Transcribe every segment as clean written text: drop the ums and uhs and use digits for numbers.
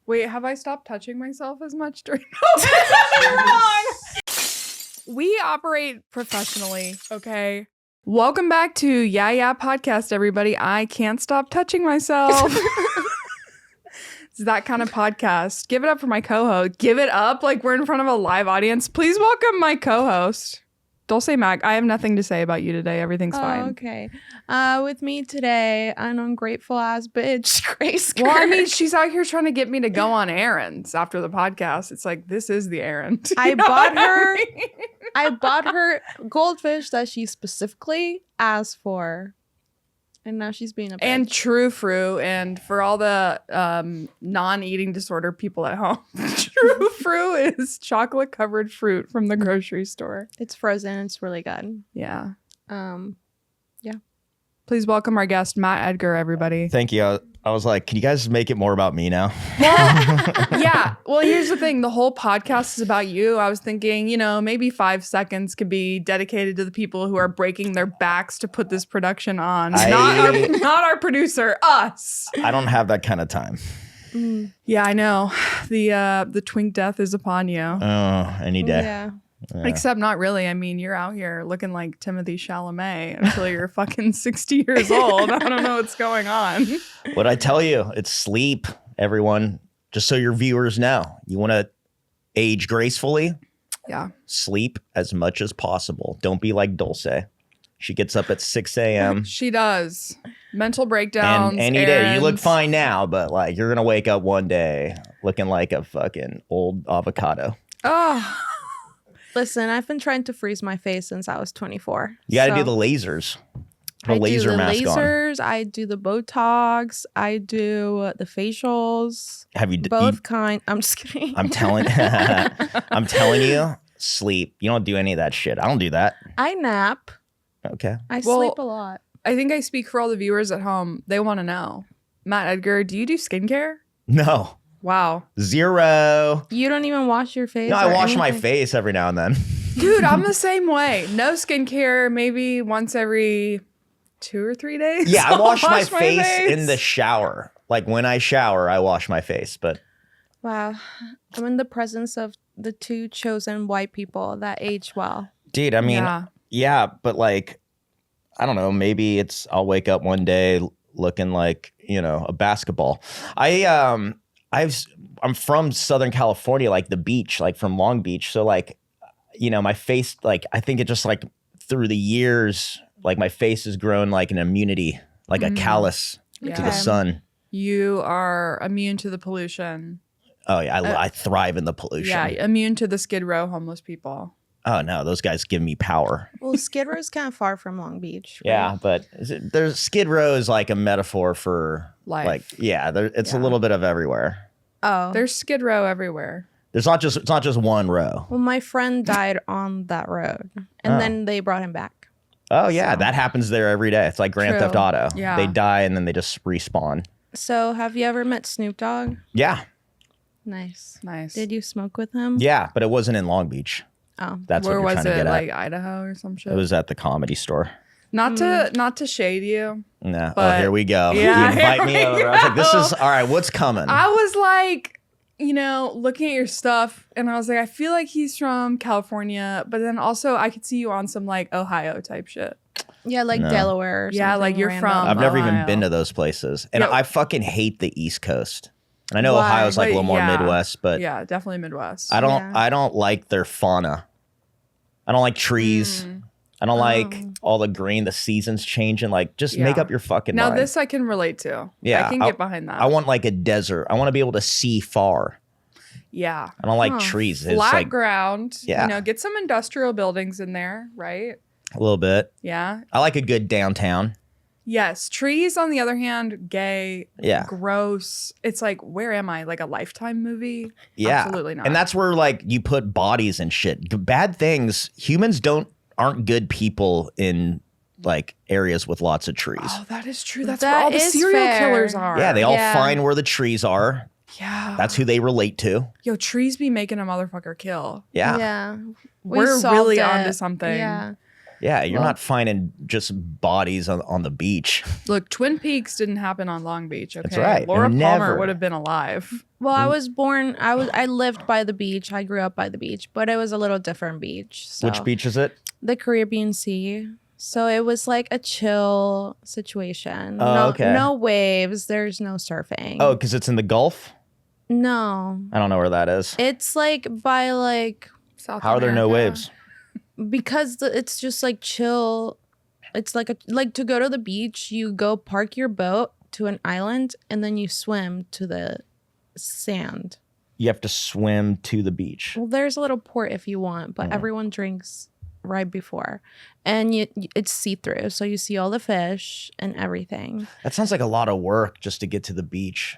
Wait, have I stopped touching myself as much during We operate professionally, okay? Welcome back to Yeah Yeah Podcast, everybody. I can't stop touching myself. It's that kind of podcast. Give it up for my co-host. Give it up like we're in front of a live audience. Please welcome my co-host, Dulce Mac. I have nothing to say about you today. Everything's fine. Okay. With me today, an ungrateful ass bitch, Grace. Well, I mean, she's out here trying to get me to go on errands after the podcast. It's like, this is the errand. I bought her goldfish that she specifically asked for. And now she's being a bitch. And true fruit. And for all the non-eating disorder people at home, true fruit is chocolate covered fruit from the grocery store. It's frozen. It's really good. Yeah. Yeah. Please welcome our guest, Matt Edgar, everybody. Thank you. I was like, can you guys make it more about me now? Well, yeah. Well, here's the thing. The whole podcast is about you. I was thinking, maybe 5 seconds could be dedicated to the people who are breaking their backs to put this production on. Not our producer, us. I don't have that kind of time. Yeah, I know. The twink death is upon you. Oh, any day. Yeah. Yeah. Except not really. I mean, you're out here looking like Timothy Chalamet until you're fucking 60 years old. I don't know what's going on. What I tell you, it's sleep, everyone. Just so your viewers know, you want to age gracefully. Yeah. Sleep as much as possible. Don't be like Dulce. She gets up at 6 a.m. She does. Mental breakdowns. And any day. You look fine now, but like you're going to wake up one day looking like a fucking old avocado. Oh. Listen, I've been trying to freeze my face since I was 24. You got to do the lasers. I laser do the mask lasers. I do the Botox. I do the facials. Have you both kind? I'm just kidding. I'm telling you, sleep. You don't do any of that shit. I don't do that. I nap. Okay. I sleep a lot. I think I speak for all the viewers at home. They want to know. Matt Edgar, do you do skincare? No. Wow. 0. You don't even wash your face? No, I wash my face every now and then. Dude, I'm the same way. No skincare, maybe once every 2 or 3 days. Yeah, I wash my face in the shower. Like when I shower, I wash my face. But wow, I'm in the presence of the two chosen white people that age well. Dude, I mean, yeah, but like, I don't know. Maybe I'll wake up one day looking like, a basketball. I'm from Southern California, like the beach, like from Long Beach. So like, my face, like, I think it just like through the years, like my face has grown like an immunity, like a callus to the sun. You are immune to the pollution. Oh yeah, I thrive in the pollution. Yeah, immune to the Skid Row homeless people. Oh no, those guys give me power. Well, Skid Row is kind of far from Long Beach. Right? Yeah, but there's Skid Row is like a metaphor for life. Like, it's a little bit of everywhere. Oh, there's Skid Row everywhere. It's not just one row. Well, my friend died on that road, and then they brought him back. Oh yeah, that happens there every day. It's like Grand Theft Auto. Yeah, they die and then they just respawn. So, have you ever met Snoop Dogg? Yeah. Nice. Did you smoke with him? Yeah, but it wasn't in Long Beach. Oh, that's where what you're was trying to it? get Like at. Idaho or some shit. It was at the Comedy Store. Not to shade you. No. But here we go. Yeah, you invite me over. I was like, this is all right. What's coming? I was like, looking at your stuff, and I was like, I feel like he's from California, but then also I could see you on some like Ohio type shit. Yeah, like Delaware. Or yeah, like you're random. from. I've never Ohio. even been to those places, and I fucking hate the East Coast. And I know Why? Ohio's like a little more Yeah. Midwest, but yeah, definitely Midwest. I don't like their fauna. I don't like trees. I don't like all the green, the seasons changing. Like, just make up your fucking mind. Now this I can relate to. Yeah, I can get behind that. I want like a desert. I want to be able to see far. Yeah. I don't like trees. It's Flat like ground. Yeah. Get some industrial buildings in there, right? a little bit. Yeah. I like a good downtown. Yes. Trees, on the other hand, gay, Yeah. gross. It's like, where am I? Like a Lifetime movie? Yeah. Absolutely not. And that's where like you put bodies and shit. Bad things. Humans aren't good people in like areas with lots of trees. Oh, that is true. That's That where all the is serial fair. killers are. Yeah, they all Yeah. find where the trees are. Yeah. That's who they relate to. Yo, trees be making a motherfucker kill. Yeah. Yeah. We're solved really it. onto something. Yeah. Yeah, you're not finding just bodies on the beach. Look, Twin Peaks didn't happen on Long Beach. Okay, That's right. Laura Palmer Never. would have been alive. Well, I was born. I lived by the beach. I grew up by the beach, but it was a little different beach. So. Which beach is it? The Caribbean Sea. So it was like a chill situation. Oh, okay. No waves. There's no surfing. Oh, because it's in the Gulf? No. I don't know where that is. It's like by like South How are there no America. waves? because it's just like chill. It's like to go to the beach, you go park your boat to an island and then you swim to the sand. You have to swim to the beach. Well, there's a little port if you want, but everyone drinks right before. And it's see-through, so you see all the fish and everything. That sounds like a lot of work just to get to the beach.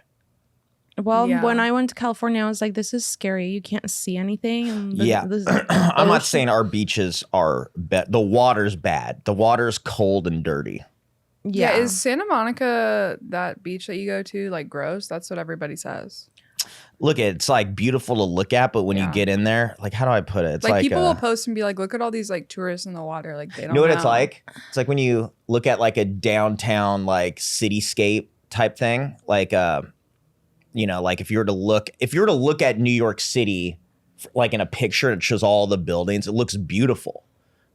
Well, Yeah. when I went to California, I was like, this is scary. You can't see anything. And Yeah. I'm not saying our beaches are bad. The water's bad. The water's cold and dirty. Yeah, is Santa Monica that beach that you go to like gross? That's what everybody says. Look, it's like beautiful to look at, but when you Yeah. get in there, like, how do I put it? It's Like people will post and be like, look at all these like tourists in the water. Like they don't you know what it's like? It's like when you look at like a downtown like cityscape type thing, like you know, like if you were to look at New York City like in a picture and it shows all the buildings, it looks beautiful.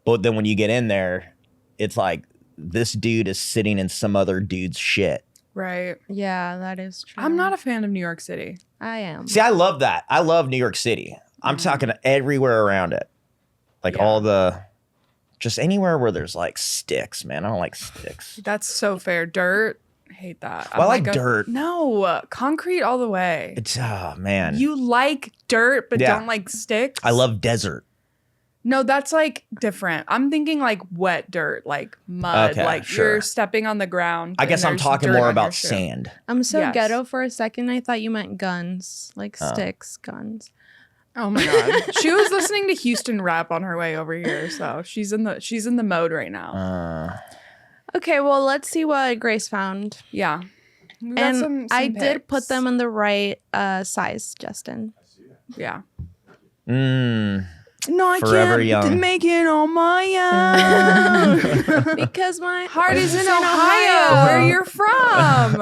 But then when you get in there, it's like this dude is sitting in some other dude's shit. Right. Yeah, that is true. I'm not a fan of New York City. I am. See, I love that. I love New York City. I'm talking everywhere around it. Like all the, just anywhere where there's like sticks, man. I don't like sticks. That's so fair. Dirt. I hate that. Well, I like dirt. No, concrete all the way. It's, oh man. You like dirt, but Yeah. don't like sticks? I love desert. No, that's like different. I'm thinking like wet dirt, like mud. Okay, like sure. you're stepping on the ground. I and guess I'm there's talking dirt more on your about shoe. sand. I'm so Yes. ghetto for a second. I thought you meant guns, like sticks, guns. Oh my god. She was listening to Houston rap on her way over here, so she's in the mode right now. Okay, well, let's see what Grace found. Yeah. We got And some I did put pics. them in the right size, Justin. Yeah. Mm. No, I Forever can't young. make it on my own. Because my Heart is in Ohio, where you're from.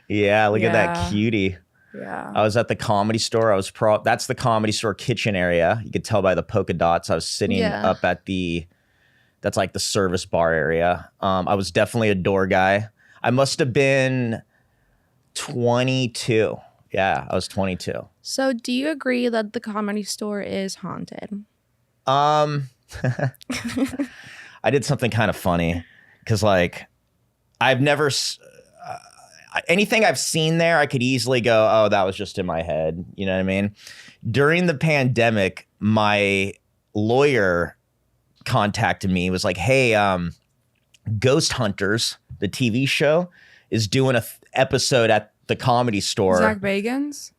Yeah, look at that Yeah. cutie. Yeah. I was at the Comedy Store. That's the Comedy Store kitchen area. You could tell by the polka dots. I was sitting up at that's like the service bar area. I was definitely a door guy. I must have been 22. Yeah, I was 22. So, do you agree that the Comedy Store is haunted? I did something kind of funny because, like, I've never anything I've seen there, I could easily go, oh, that was just in my head. You know what I mean? During the pandemic, my lawyer contacted me. Was like, hey, Ghost Hunters, the TV show, is doing a episode at the Comedy Store. Zach Bagans?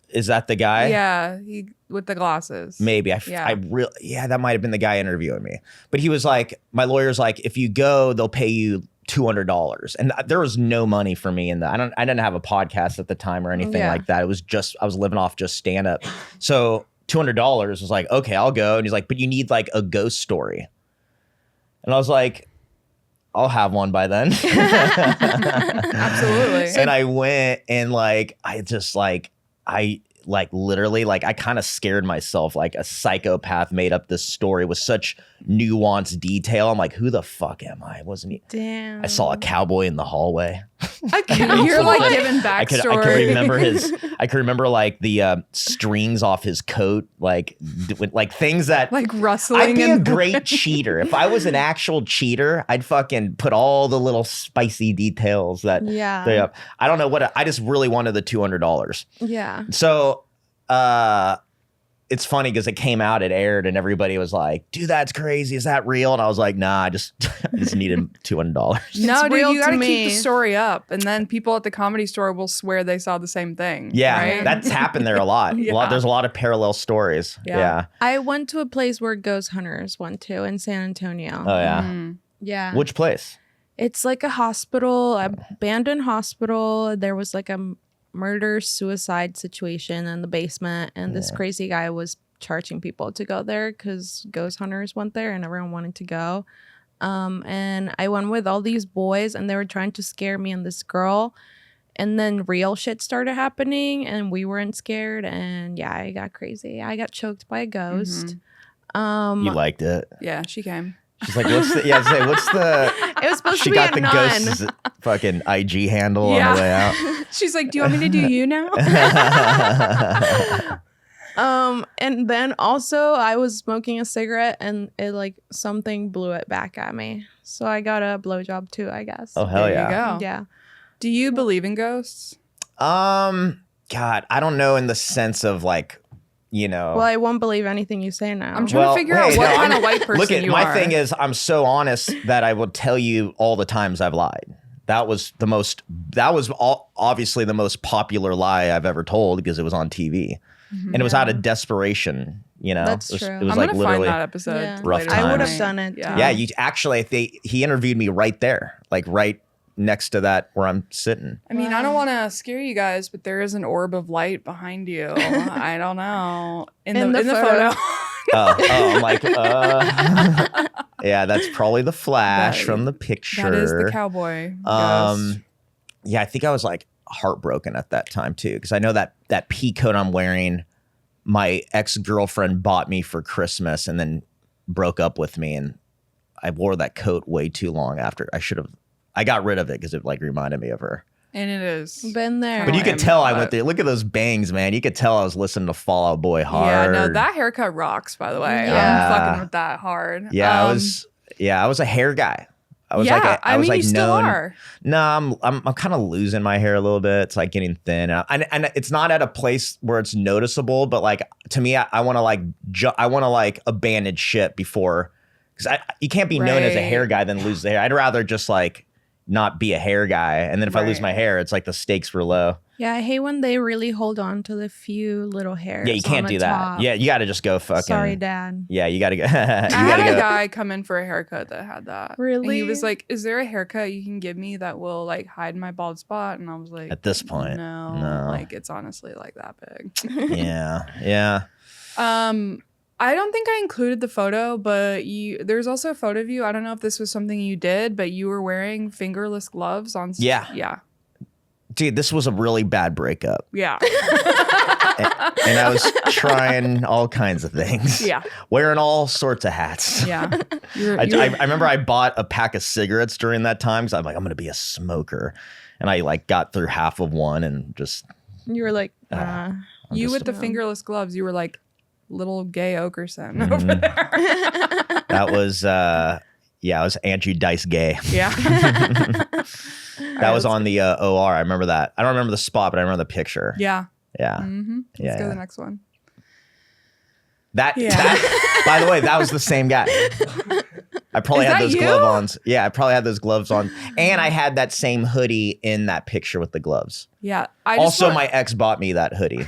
Is that the guy? Yeah, he with the glasses. Maybe. That might have been the guy interviewing me. But he was like, my lawyer's like, if you go, they'll pay you $200. And there was no money for me in that. I didn't have a podcast at the time or anything like that. It was just, I was living off just stand up. So $200 was like, okay, I'll go. And he's like, but you need like a ghost story. And I was like, I'll have one by then. Absolutely. And I went and like, literally, like, I kind of scared myself. Like a psychopath made up this story with such nuanced detail. I'm like, who the fuck am I? Damn. I saw a cowboy in the hallway. You're like giving I backstory. could remember I could remember like the strings off his coat, like things that like rustling. I'd be a and great cheater. If I was an actual cheater, I'd fucking put all the little spicy details that I don't know I just really wanted the $200. Yeah. So it's funny because it came out, it aired, and everybody was like, dude, that's crazy. Is that real? And I was like, nah, I just needed $200. No, dude, real you gotta to keep me. the story up, and then people at the Comedy Store will swear they saw the same thing. Yeah, right? that's happened there a lot. Yeah. There's a lot of parallel stories. Yeah. I went to a place where ghost hunters went to in San Antonio. Oh, yeah. Mm. Yeah. Which place? It's like a hospital, abandoned hospital. There was like a murder-suicide situation in the basement, and this crazy guy was charging people to go there because ghost hunters went there and everyone wanted to go. And I went with all these boys and they were trying to scare me and this girl. And then real shit started happening and we weren't scared. And yeah, I got crazy. I got choked by a ghost. You liked it. Yeah, she came. She's like, what's the? Yeah, say, what's the? It was supposed She to be got a the nun. ghost's fucking IG handle on the way out. She's like, do you want me to do you now? And then also I was smoking a cigarette and it like something blew it back at me. So I got a blowjob too, I guess. Oh hell There yeah! you go. Yeah. Do you believe in ghosts? God, I don't know in the sense of like, you know. Well, I won't believe anything you say now. I'm trying to figure out what kind of white person Look at you my are. thing is I'm so honest that I will tell you all the times I've lied. That was obviously the most popular lie I've ever told because it was on TV. And it was out of desperation, you know. That's it was, true. It was I'm like gonna literally find that episode. Yeah. rough later times. I would tonight. have done it. Yeah. Too. Yeah, you actually he interviewed me right there, like right next to that where I'm sitting. I mean, I don't want to scare you guys, but there is an orb of light behind you. I don't know. In the photo. I'm like, yeah, that's probably the flash from the picture. That is the cowboy. ghost. Yeah, I think I was like heartbroken at that time too, because I know that pea coat I'm wearing, my ex-girlfriend bought me for Christmas and then broke up with me, and I wore that coat way too long after. I got rid of it because it like reminded me of her. And it is. Been there. But you could Lame, tell I but- went there. Look at those bangs, man. You could tell I was listening to Fall Out Boy hard. Yeah, no, that haircut rocks, by the way. Yeah. I'm fucking with that hard. Yeah, I was a hair guy. I was you still are. No, I'm kind of losing my hair a little bit. It's like getting thin, and it's not at a place where it's noticeable. But like to me, I want to like abandon shit before, because you can't be known as a hair guy then lose the hair. I'd rather just like not be a hair guy, and then if I lose my hair, it's like the stakes were low. Yeah, I hate when they really hold on to the few little hairs. Yeah, you can't on the do that. top. Yeah, you got to just go fucking. Sorry, Dad. Yeah, you got to go. You I got had to a go. guy come in for a haircut that had that. Really? And he was like, "Is there a haircut you can give me that will like hide my bald spot?" And I was like, At this point, no. Like it's honestly like that big. yeah. I don't think I included the photo, but there's also a photo of you. I don't know if this was something you did, but you were wearing fingerless gloves on. Yeah. Yeah. Dude, this was a really bad breakup. Yeah. And I was trying all kinds of things. Yeah. Wearing all sorts of hats. Yeah. I remember I bought a pack of cigarettes during that time because I'm like, I'm going to be a smoker. And I like got through half of one and just. You were like, you with the fingerless gloves, you were like little gay Okerson over there. That was, I was Andrew Dice Gay. Yeah. That was on the OR. I remember that. I don't remember the spot, but I remember the picture. Yeah. Yeah. Mm-hmm. Let's go to the next one. That, by the way, that was the same guy. I probably Is had that those you? gloves on. Yeah, I probably had those gloves on. And I had that same hoodie in that picture with the gloves. Yeah. My ex bought me that hoodie.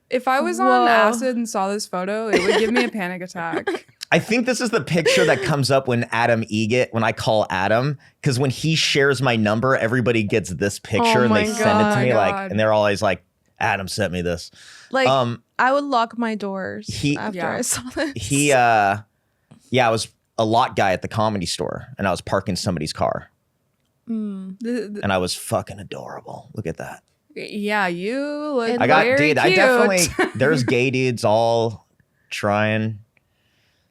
If I was on acid and saw this photo, it would give me a panic attack. I think this is the picture that comes up when when I call Adam, because when he shares my number, everybody gets this picture and they send it to me and they're always like, Adam sent me this. like, I would lock my doors after I saw this. I was a lot guy at the Comedy Store and I was parking somebody's car. And I was fucking adorable. Look at that. Yeah, you look there's gay dudes all trying.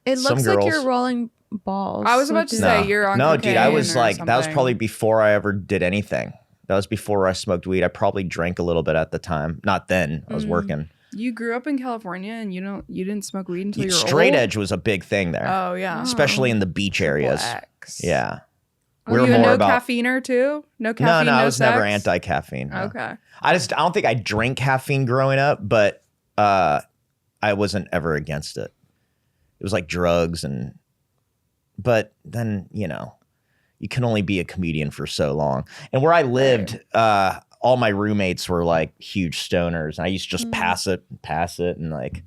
It some looks like girls. you're rolling balls. I was about to say you're on No, dude, I was cocaine or like, that was something. probably before I ever did anything. That was before I smoked weed. I probably drank a little bit at the time. Not then. I was working. You grew up in California and you didn't smoke weed until you were Straight old? edge was a big thing there. Oh yeah. Especially in the beach areas. X. Yeah. Were you a no caffeiner too? No caffeine, No, I was sex? never anti-caffeine. No. Okay. I don't think I drank caffeine growing up, but I wasn't ever against it. It was like drugs but then, you can only be a comedian for so long. And where I lived, all my roommates were like huge stoners. And I used to just pass it. And like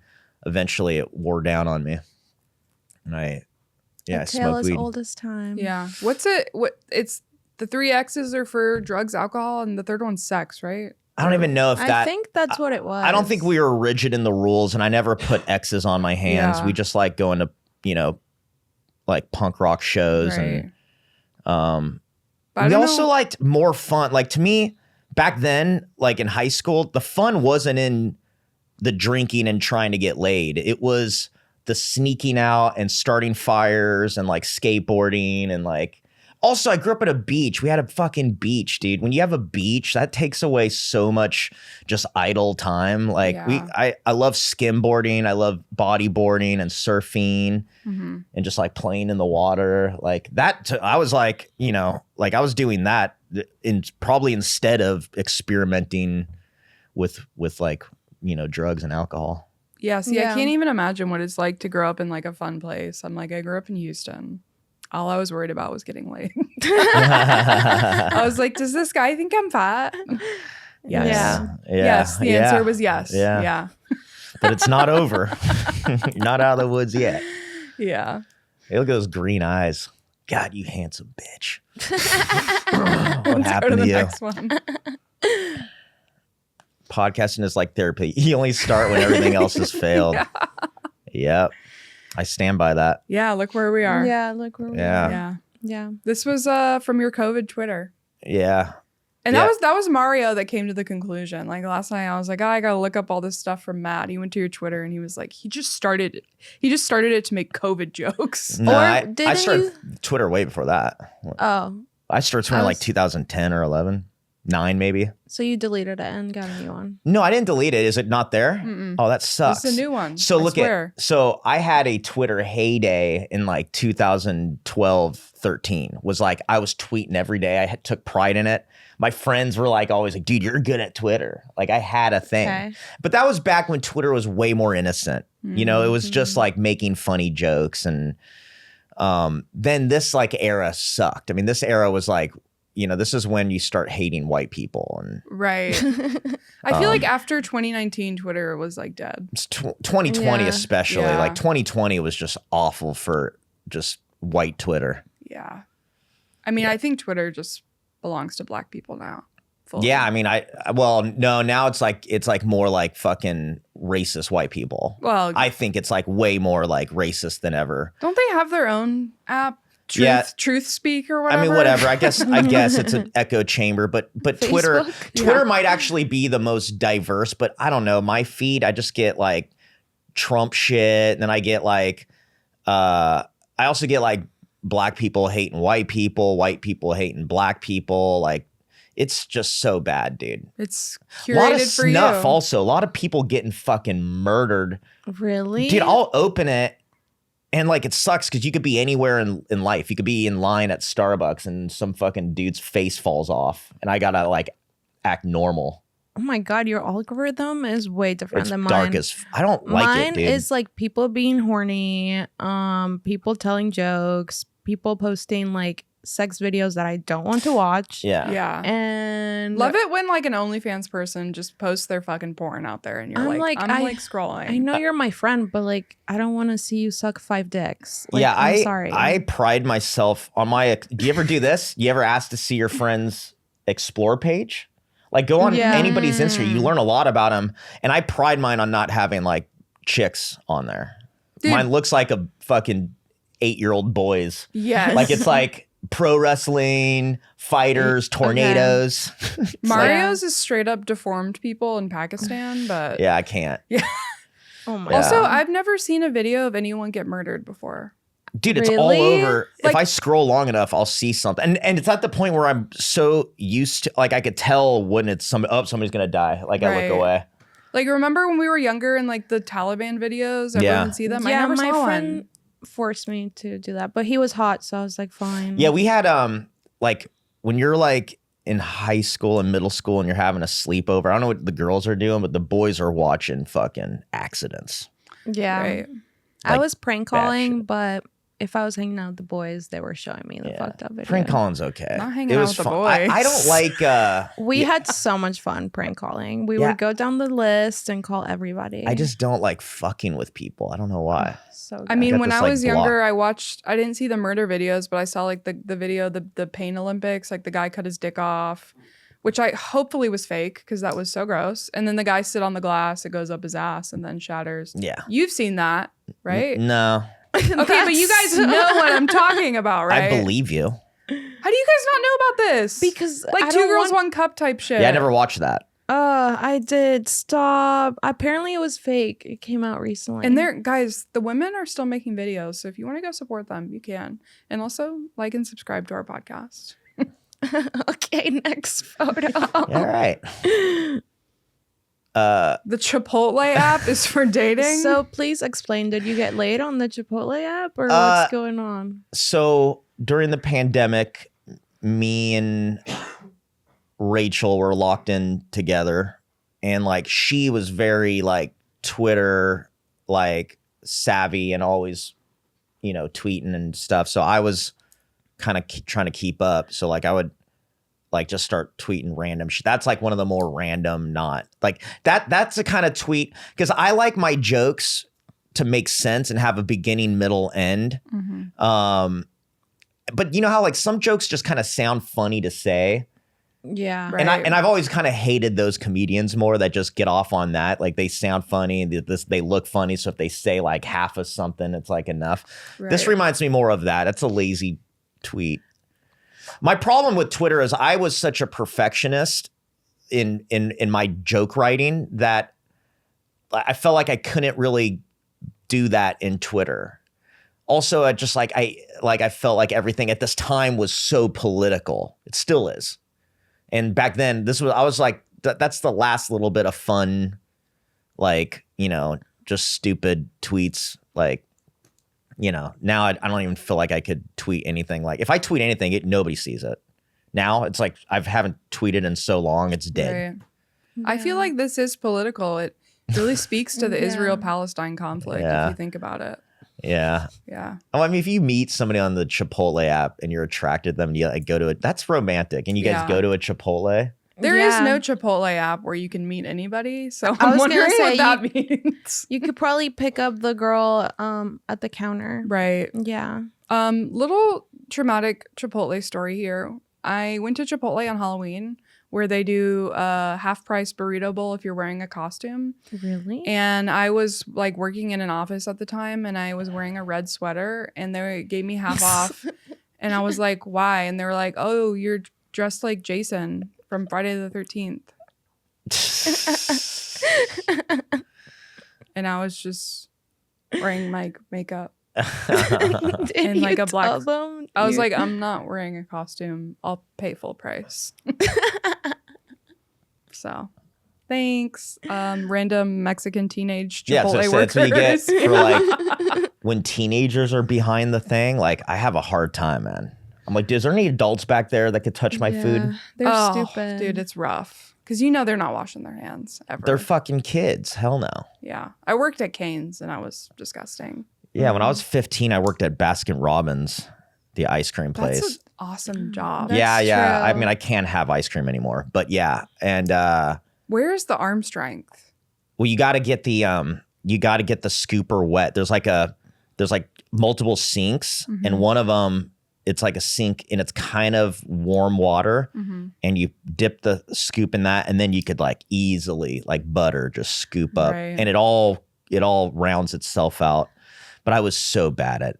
eventually it wore down on me. And I smoked as weed. old as time. Yeah. It's the 3 X's are for drugs, alcohol, and the third one's sex, right? I don't even know if that. I think that's what it was. I don't think we were rigid in the rules, and I never put X's on my hands. Yeah. We just like going to, like punk rock shows, Right. and But I we don't also know. liked more fun. Like to me, back then, like in high school, the fun wasn't in the drinking and trying to get laid. It was the sneaking out and starting fires and like skateboarding and like. Also, I grew up at a beach. We had a fucking beach, dude. When you have a beach, that takes away so much just idle time. Like Yeah. I love skimboarding. I love bodyboarding and surfing Mhm. and just like playing in the water. Like that. I was like, like I was doing that probably instead of experimenting with like, drugs and alcohol. Yeah, see, I Yeah. can't even imagine what it's like to grow up in like a fun place. I'm like, I grew up in Houston. All I was worried about was getting laid. I was like, does this guy think I'm fat? Yes. Yeah. Yes, the answer was yes. Yeah. Yeah. But it's not over. You're not out of the woods yet. Yeah. Hey, look at those green eyes. God, you handsome bitch. What Let's go happened to to the you? next one. Podcasting is like therapy. You only start when everything else has failed. Yeah. Yep. I stand by that. Yeah, look where we are. Yeah, look where we Yeah. are. Yeah. Yeah. This was from your COVID Twitter. Yeah. And Yeah. that was Mario that came to the conclusion. Like last night I was like, I gotta look up all this stuff from Matt. He went to your Twitter and he was like, he just started it to make COVID jokes. No, Or I didn't started Twitter way before that. Oh, I started Twitter in like 2010 or 11. 9 maybe. so you deleted it and got a new one. No, I didn't delete it. Is it not there? Mm-mm. Oh, that sucks. It's a new one. So I look swear. so I had a Twitter heyday in like 2012, 13. Was like I was tweeting every day. I took pride in it. My friends were like always like, dude, you're good at Twitter. Like I had a thing. Okay. But that was back when Twitter was way more innocent. It was just Mm-hmm. like making funny jokes. And then this like era sucked. I mean, this era was like, this is when you start hating white people. And Right. I feel like after 2019, Twitter was like dead. it's 2020 Yeah. especially. Yeah. Like 2020 was just awful for just white Twitter. Yeah. I mean, I think Twitter just belongs to black people now. Fully. Yeah, I mean, now it's like more like fucking racist white people. Well, I think it's like way more like racist than ever. don't they have their own app? Truth Speak or whatever. I mean, whatever. I guess it's an echo chamber, but Twitter Facebook? Twitter might actually be the most diverse. But I don't know. My feed, I just get like Trump shit, and then I get like, I also get like black people hating white people hating black people. Like, it's just so bad, dude. It's A lot of curated for snuff. you. Also, a lot of people getting fucking murdered. Really? Dude, I'll open it. And like it sucks because you could be anywhere in life. You could be in line at Starbucks and some fucking dude's face falls off, and I gotta like act normal. Oh my god, your algorithm is way different It's than mine. dark as I don't like Mine it, dude. is like people being horny, people telling jokes, people posting like sex videos that I don't want to watch. yeah. Yeah. And Love it when like an OnlyFans person just posts their fucking porn out there and you're I'm like, like, I'm like scrolling. I know you're my friend, but like I don't want to see you suck 5 dicks. Like, Yeah, I'm sorry. I pride myself on my. Do you ever do this? You ever ask to see your friend's explore page? Like go on Yeah. anybody's Instagram. You learn a lot about them, and I pride mine on not having like chicks on there. Dude. Mine looks like a fucking 8-year-old boys. Yes. Like it's like pro wrestling, fighters, tornadoes. It's Mario's is straight up deformed people in Pakistan, but like, yeah, I can't. oh my Yeah. also god. I've never seen a video of anyone get murdered before. Dude, it's all Really? over. If Like- I scroll long enough, I'll see something. And it's at the point where I'm so used to, like I could tell when it's somebody's going to die. Like I Right. look away. Like remember when we were younger and like the Taliban videos, everyone Yeah. would see them? Yeah, I never my saw friend one. forced me to do that, but he was hot, so I was like, fine. Yeah, we had like when you're like in high school and middle school and you're having a sleepover. I don't know what the girls are doing, but the boys are watching fucking accidents. Yeah. Right. I Like, was prank bad calling, shit. but if I was hanging out with the boys, they were showing me the Yeah. fucked up video. Prank calling's okay. Not hanging It out was with the fun. boys. I don't like We Yeah. had so much fun prank calling. We Yeah. would go down the list and call everybody. I just don't like fucking with people. I don't know why. so I good. mean, got when this, I like, was younger, I didn't see the murder videos, but I saw like the video, the pain Olympics, like the guy cut his dick off. which I hopefully was fake because that was so gross. And then the guy sit on the glass, it goes up his ass and then shatters. Yeah. You've seen that, right? No. Okay, but you guys know what I'm talking about, right? I believe you. How do you guys not know about this? Because like I Two don't Girls, want- One Cup type shit. Yeah, I never watched that. I did. Stop. Apparently it was fake. It came out recently. And there, guys, the women are still making videos. So if you want to go support them, you can. And also like and subscribe to our podcast. Okay, next photo. All right. The Chipotle app is for dating. So please explain, did you get laid on the Chipotle app or what's going on? So during the pandemic, me and Rachel were locked in together, and like she was very like Twitter like savvy and always, you know, tweeting and stuff. So I was kind of trying to keep up. So like I would like just start tweeting random shit. That's like one of the more random, not like that's the kind of tweet, because I like my jokes to make sense and have a beginning, middle, end. But you know how like some jokes just kind of sound funny to say. Yeah. Right. And I've always kind of hated those comedians more that just get off on that. Like they sound funny, they look funny. So if they say like half of something, it's like enough. Right. This reminds me more of that. It's a lazy tweet. My problem with Twitter is I was such a perfectionist in my joke writing that I felt like I couldn't really do that in Twitter. Also, I felt like everything at this time was so political. It still is. And back then, I was like, that's the last little bit of fun, like, you know, just stupid tweets. Like, you know, now I don't even feel like I could tweet anything. Like, if I tweet anything, nobody sees it. Now it's like I haven't tweeted in so long, it's dead. Right. I feel like this is political. It really speaks to the Yeah. Israel-Palestine conflict Yeah. if you think about it. Yeah. Yeah. Oh, I mean, if you meet somebody on the Chipotle app and you're attracted to them, you like, go to it. That's romantic. And you guys Yeah. go to a Chipotle. There is Yeah. no Chipotle app where you can meet anybody. So I was I'm gonna wondering say, what that means. You could probably pick up the girl at the counter. Right. Yeah. Little traumatic Chipotle story here. I went to Chipotle on Halloween where they do a half-price burrito bowl if you're wearing a costume. Really? And I was like working in an office at the time and I was wearing a red sweater and they gave me half off. And I was like, why? And they were like, oh, you're dressed like Jason from Friday the 13th. And I was just wearing my makeup. Did And, like, you a black- tell them? I was You- like, I'm not wearing a costume. I'll pay full price. So, thanks. Random Mexican teenage Yeah, so Chipotle that's what you get workers. for like when teenagers are behind the thing. Like, I have a hard time, man. I'm like, is there any adults back there that could touch my food? Yeah, They're Oh, stupid. dude, it's rough because you know they're not washing their hands ever. They're fucking kids. Hell no. Yeah, I worked at Cane's and I was disgusting. Yeah, when I was 15, I worked at Baskin Robbins, the ice cream place. That's an awesome job. That's yeah. I true. mean, I can't have ice cream anymore, but yeah. And Where's the arm strength? well, you got to get the scooper wet. There's like multiple sinks, and one of them, it's like a sink and it's kind of warm water, and you dip the scoop in that, and then you could like easily like butter just scoop up, Right. and it all rounds itself out. But I was so bad at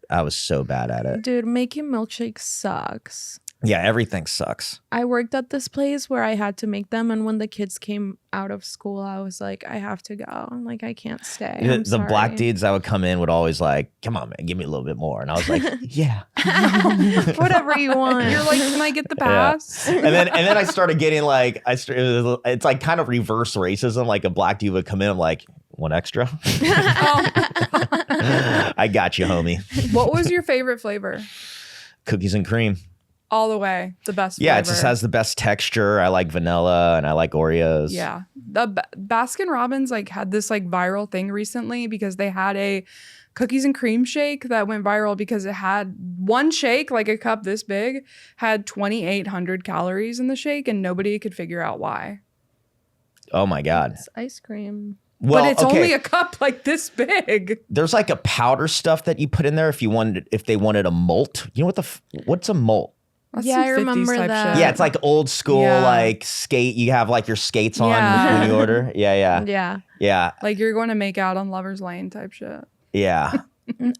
it. Dude, making milkshakes sucks. Yeah, everything sucks. I worked at this place where I had to make them, and when the kids came out of school, I was like, I have to go. I'm like, I can't stay. I'm The black sorry. dudes that would come in would always like, come on, man, give me a little bit more. And I was like, yeah. Whatever you want. You're like, can I get the Yeah. pass? And then I started getting like, it's like kind of reverse racism. Like a black dude would come in, I'm like, one extra? I got you, homie. What was your favorite flavor? Cookies and cream. All the way, the best Yeah, flavor. it just has the best texture. I like vanilla and I like Oreos. Yeah. The Baskin Robbins like had this like viral thing recently because they had a cookies and cream shake that went viral because it had one shake, like a cup this big, had 2,800 calories in the shake and nobody could figure out why. Oh my God. It's ice cream. Well, but it's okay. only a cup like this big. There's like a powder stuff that you put in there if they wanted a malt. You know what's a malt? That's Yeah, some I 50s remember type that. shit. Yeah, it's like old school, Yeah. like skate. You have like your skates on Yeah. when you order. Yeah. Yeah. like you're going to make out on Lover's Lane type shit. Yeah.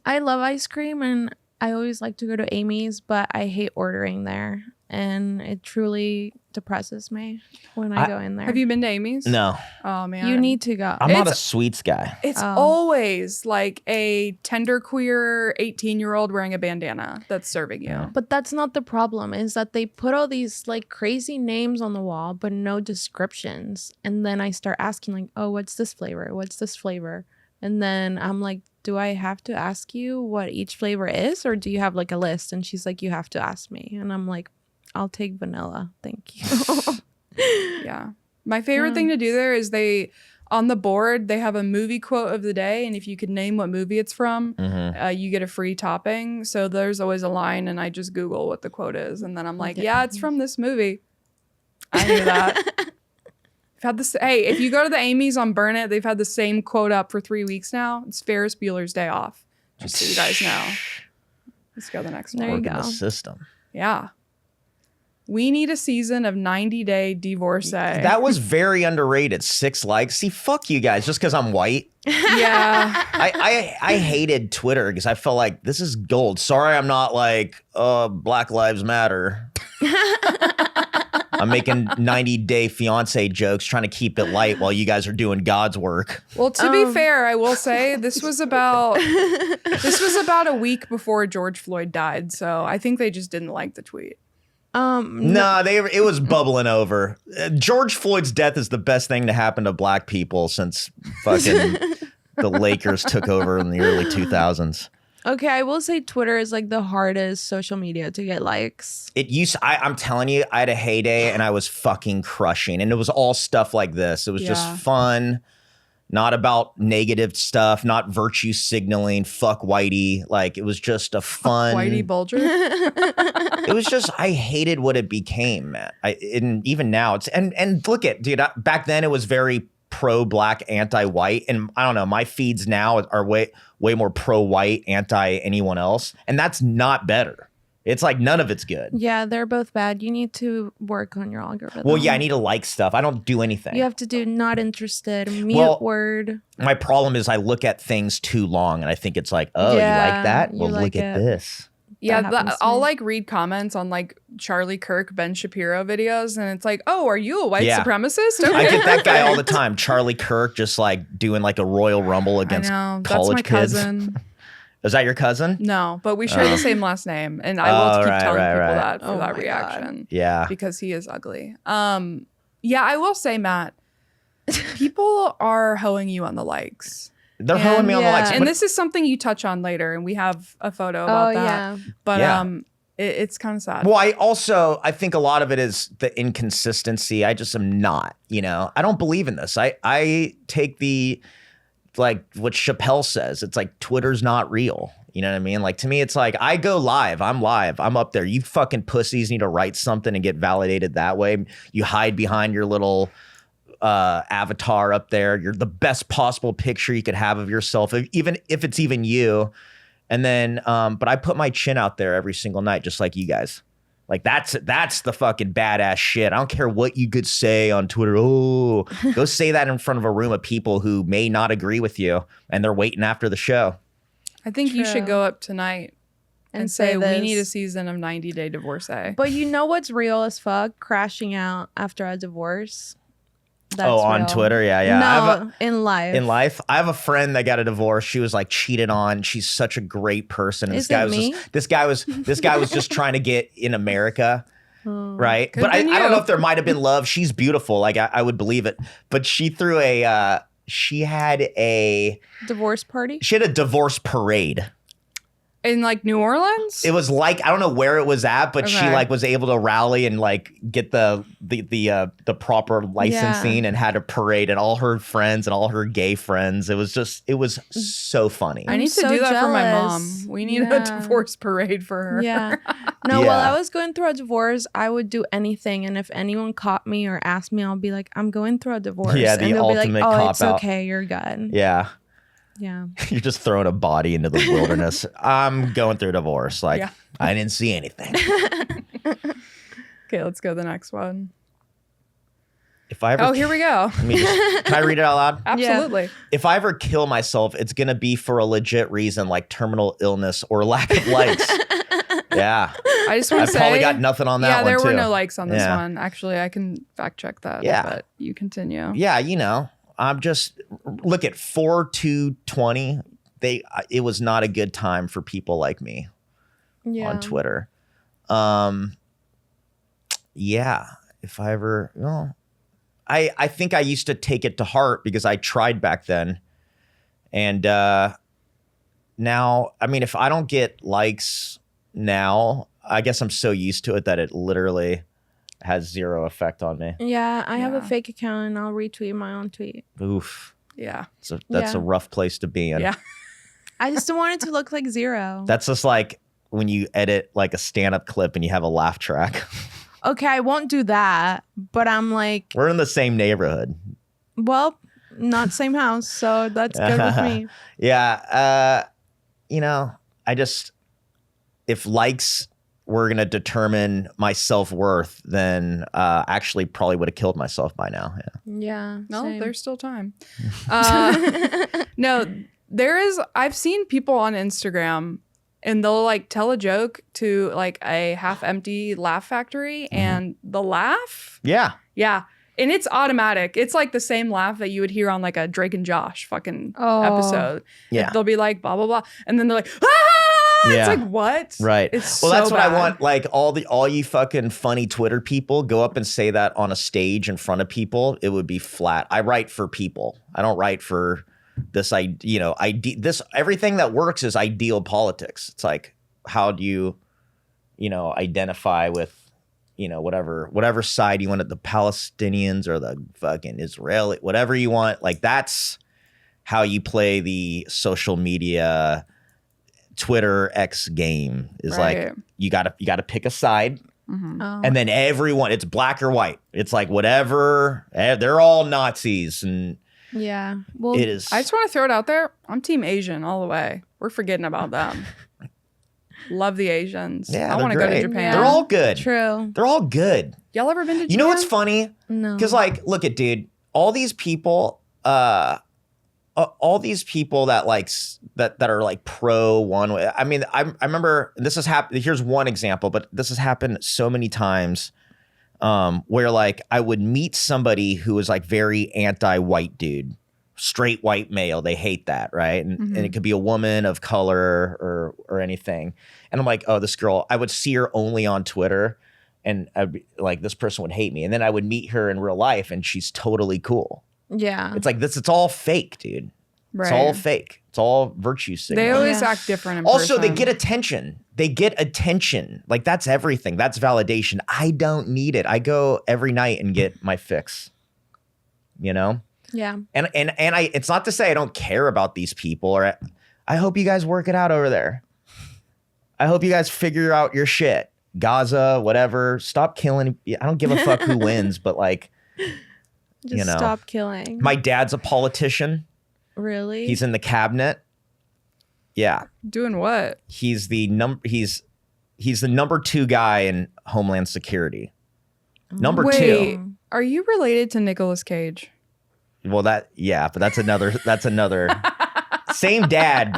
I love ice cream and I always like to go to Amy's, but I hate ordering there. And it truly depresses me when I go in there. Have you been to Amy's? No, Oh man, You need to go. I'm not a It's- sweets guy. It's Oh. always like a tender queer 18-year-old wearing a bandana that's serving you. But that's not the problem, is that they put all these like crazy names on the wall, but no descriptions. And then I start asking like, oh, what's this flavor? What's this flavor? And then I'm like, do I have to ask you what each flavor is? Or do you have like a list? And she's like, you have to ask me. And I'm like, I'll take vanilla. Thank you. Yeah. My favorite Yeah. thing to do there is on the board, they have a movie quote of the day. And if you could name what movie it's from, you get a free topping. So there's always a line and I just Google what the quote is. And then I'm like, yeah, it's from this movie. I knew that. I've had this. Hey, if you go to the Amy's on Burnett, they've had the same quote up for 3 weeks now. It's Ferris Bueller's Day Off. Just so you guys know. Let's go to the next There one. you Working the go. system. Yeah. We need a season of 90-day divorcee. That was very underrated. 6 likes. See, fuck you guys. Just because I'm white. Yeah. I hated Twitter because I felt like this is gold. Sorry, I'm not like Black Lives Matter. I'm making 90-day fiance jokes, trying to keep it light while you guys are doing God's work. Well, to be fair, I will say this was about a week before George Floyd died. So I think they just didn't like the tweet. No, it was bubbling over. George Floyd's death is the best thing to happen to black people since fucking the Lakers took over in the early 2000s. Okay, I will say Twitter is like the hardest social media to get likes. I'm telling you, I had a heyday and I was fucking crushing. And it was all stuff like this. It was Yeah. just fun, not about negative stuff, not virtue signaling, fuck whitey. Like it was just a fun. Whitey Bulger. It was just, I hated what it became, man. And even now it's, and look at, dude, back then it was very pro-black, anti-white. And I don't know, my feeds now are way more pro-white, anti-anyone else. And that's not better. It's like none of it's good. Yeah, they're both bad. You need to work on your algorithm. Well, yeah, I need to like stuff. I don't do anything. You have to do not interested, mute Well, word. My problem is I look at things too long and I think it's like, oh, you Yeah, like that? you Well, like look at it. this. Yeah, happens to I'll me. like read comments on like Charlie Kirk, Ben Shapiro videos, and it's like, oh, are you a white Yeah. supremacist? I Okay. get that guy all the time. Charlie Kirk just like doing like a Royal Rumble I against know. That's college my kids. cousin. Is that your cousin? No, but we share Oh. the same last name, and I will keep right, telling right, people right. that for Oh that my reaction Yeah. because he is ugly. Yeah, I will say, Matt, people are hoeing you on the likes. They're hoeing me on the yeah. likes. And but- this is something you touch on later, and we have a photo about Oh, that. yeah. But Yeah. it's kind of sad. Well, I think a lot of it is the inconsistency. I just am not, I don't believe in this. I take like what Chappelle says. It's like Twitter's not real. You know what I mean? Like to me, it's like I go live. I'm live. I'm up there. You fucking pussies need to write something and get validated that way. You hide behind your little avatar up there. You're the best possible picture you could have of yourself, even if it's even you. And then, but I put my chin out there every single night, just like you guys. Like that's the fucking badass shit. I don't care what you could say on Twitter. Oh, go say that in front of a room of people who may not agree with you, and they're waiting after the show. I think you should True. go up tonight and say we this. need a season of 90-day divorcee. But you know what's real as fuck? Crashing out after a divorce. That's on real. Twitter, yeah. No, I have in life. in life, I have a friend that got a divorce. She was like cheated on. She's such a great person. And Is it me? this guy was just trying to get in America. Right. Could've But I been don't you. know if there might have been love. She's beautiful. Like I would believe it. But she threw she had a Divorce party? divorce parade. In like New Orleans? It was like, I don't know where it was at, but she Okay. like was able to rally and like get the proper licensing and had a parade and all her friends and all her gay friends. It was so funny. I I'm need to so do that for my mom. jealous. We need a Yeah. divorce parade for her. Yeah. No, while Yeah. I was going through a divorce, I would do anything. And if anyone caught me or asked me, I'll be like, I'm going through a divorce. Yeah, the and they'll be like, ultimate oh, it's cop-out. okay. You're good. Yeah. Yeah. You're just throwing a body into the wilderness. I'm going through a divorce. Like Yeah. I didn't see anything. Okay, let's go to the next one. If I ever, Oh, here we go. can I read it out loud? Absolutely. If I ever kill myself, it's gonna be for a legit reason, like terminal illness or lack of likes. Yeah, I just want I've to say, probably got nothing on that yeah, one there too. were no likes on this Yeah. one. Actually, I can fact check that. Yeah. But you continue. Yeah, you know, I'm just look at 4/2/20. It was not a good time for people like me on Twitter. Yeah, if I ever, well, I think I used to take it to heart because I tried back then, and now, I mean, if I don't get likes now, I guess I'm so used to it that it literally has zero effect on me. Yeah, I have a Yeah. fake account and I'll retweet my own tweet. Oof. Yeah. So that's a rough place to be in. Yeah. I just don't want it to look like zero. That's just like when you edit like a stand-up clip and you have a laugh track. Okay, I won't do that, but I'm like, We're in the same neighborhood. well, not same house, so that's good with me. Yeah. You know, if likes were going to determine my self-worth, then actually probably would have killed myself by now. Yeah. Yeah. No, same. there's still time. No, I've seen people on Instagram and they'll like tell a joke to like a half empty laugh factory and the laugh. Yeah. Yeah. And it's automatic. It's like the same laugh that you would hear on like a Drake and Josh fucking episode. Yeah. They'll be like, blah, blah, blah. And then they're like, ah! Yeah. It's like, what? Right. It's well, so that's what I bad. want. Like all you fucking funny Twitter people go up and say that on a stage in front of people. It would be flat. I write for people. I don't write for this. Everything that works is ideal politics. It's like, how do you, identify with, whatever side you want it, the Palestinians or the fucking Israeli, whatever you want. Like that's how you play the social media Twitter X game is Right. like you gotta pick a side Oh. and then everyone, it's black or white. It's like whatever, they're all Nazis and Yeah. Well, it is. I just want to throw it out there. I'm team Asian all the way. We're forgetting about them. Love the Asians. Yeah, I want to go to great. Japan. They're all good. true. They're all good. Y'all ever been to Japan? You know what's funny? No. Because like, look at dude, all these people that like that are like pro one way. I mean, I remember this has happened. Here's one example, but this has happened so many times where like I would meet somebody who was like very anti-white dude, straight white male. They hate that, right? And it could be a woman of color or anything. And I'm like, oh, this girl. I would see her only on Twitter, and I'd be like, this person would hate me. And then I would meet her in real life, and she's totally cool. Yeah. It's like this. It's all fake, dude. Right. It's all fake. It's all virtue They signaling. always Yeah. act different in Also, they person. get attention. They get attention. Like that's everything. That's validation. I don't need it. I go every night and get my fix. Yeah. And I. It's not to say I don't care about these people. Or I hope you guys work it out over there. I hope you guys figure out your shit. Gaza, whatever. Stop killing. I don't give a fuck who wins, but like, Just stop killing. my dad's a politician. Really? He's in the cabinet. Yeah. Doing what? He's the number 2 guy in Homeland Security. Number Wait, 2. are you related to Nicolas Cage? Well, but that's another same dad,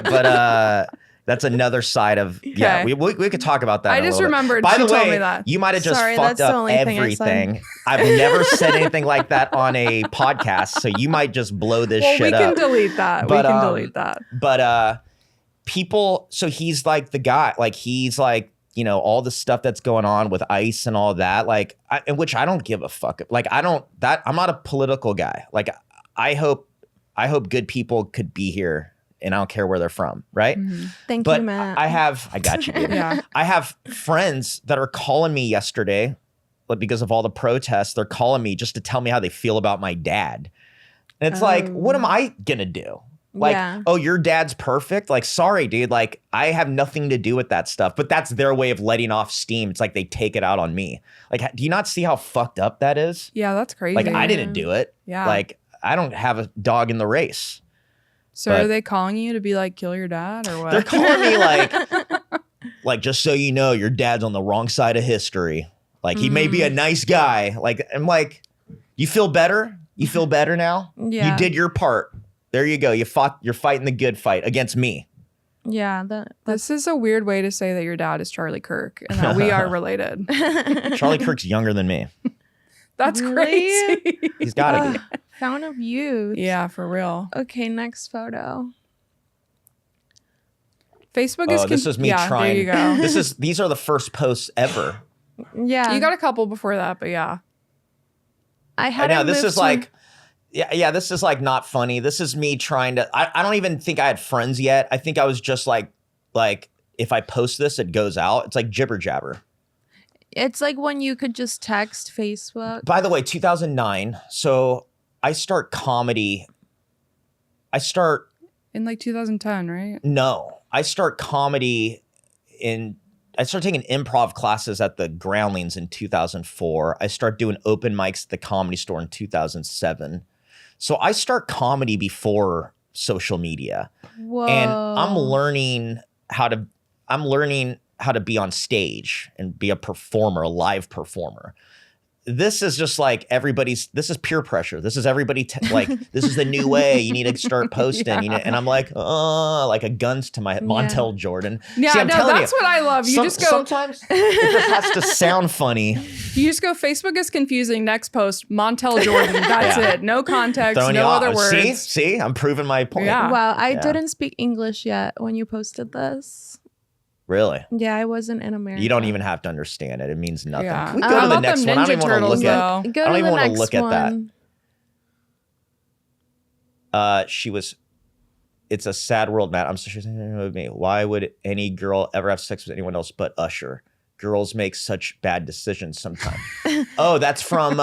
but that's another side of yeah. Okay. We could talk about that. I in a just little bit. remembered By she the told way, me that. you might have just Sorry, fucked that's the up only thing I said. everything. I've never said anything like that on a podcast, so you might just blow this Well, shit we can up. delete that. But, we can delete that. But people, so he's like the guy, like he's like, all the stuff that's going on with ICE and all that, like, in which I don't give a fuck. Like, I'm not a political guy. Like, I hope good people could be here and I don't care where they're from. Right. Thank But you, Matt. I got you, dude. Yeah. I have friends that are calling me yesterday, like because of all the protests, they're calling me just to tell me how they feel about my dad. And it's like, what am I going to do? Like, Yeah. oh, your dad's perfect. Like, sorry, dude. Like, I have nothing to do with that stuff. But that's their way of letting off steam. It's like they take it out on me. Like, do you not see how fucked up that is? Yeah, that's crazy. Like, I didn't do it. Yeah. Like, I don't have a dog in the race. So but- are they calling you to be like, kill your dad or what? They're calling me like, just so you know, your dad's on the wrong side of history. Like, he may be a nice guy. Like, I'm like, you feel better? You feel better now? Yeah. You did your part. There you go. You're fighting the good fight against me. Yeah. This is a weird way to say that your dad is Charlie Kirk and that we are related. Charlie Kirk's younger than me. That's Really? crazy. He's got to be. Fountain of youth. Yeah, for real. Okay, next photo. Facebook is. This is me trying. There you go. These are the first posts ever. Yeah. You got a couple before that, but yeah. I I had know this is like, yeah, this is like not funny. This is me trying to. I don't even think I had friends yet. I think I was just like if I post this, it goes out. It's like jibber jabber. It's like when you could just text Facebook. By the way, 2009. So I start comedy. I start In like 2010, right? No, I start comedy I started taking improv classes at the Groundlings in 2004. I start doing open mics at the Comedy Store in 2007. So I start comedy before social media. Whoa. And I'm learning how to be on stage and be a performer, a live performer. This is just like this is peer pressure. This is everybody like, this is the new way. You need to start posting. Yeah. And I'm like a guns to my head. Montel Jordan. Yeah, See, I'm telling that's what I love. You just go. Sometimes it just has to sound funny. You just go. Facebook is confusing. Next post, Montel Jordan. That's Yeah. it. No context. Throwing you No off. other words. See, I'm proving my point. Yeah. Wow, I Yeah. didn't speak English yet when you posted this. Really? Yeah, I wasn't in America. You don't even have to understand it. It means nothing. Yeah. Can we go How to the about next them one? I don't even Ninja want to Turtles, look at. though? Go I don't to even the want to next look at that. one. It's a sad world, Matt. I'm so sure with me. Why would any girl ever have sex with anyone else but Usher? Girls make such bad decisions sometimes. Oh, that's from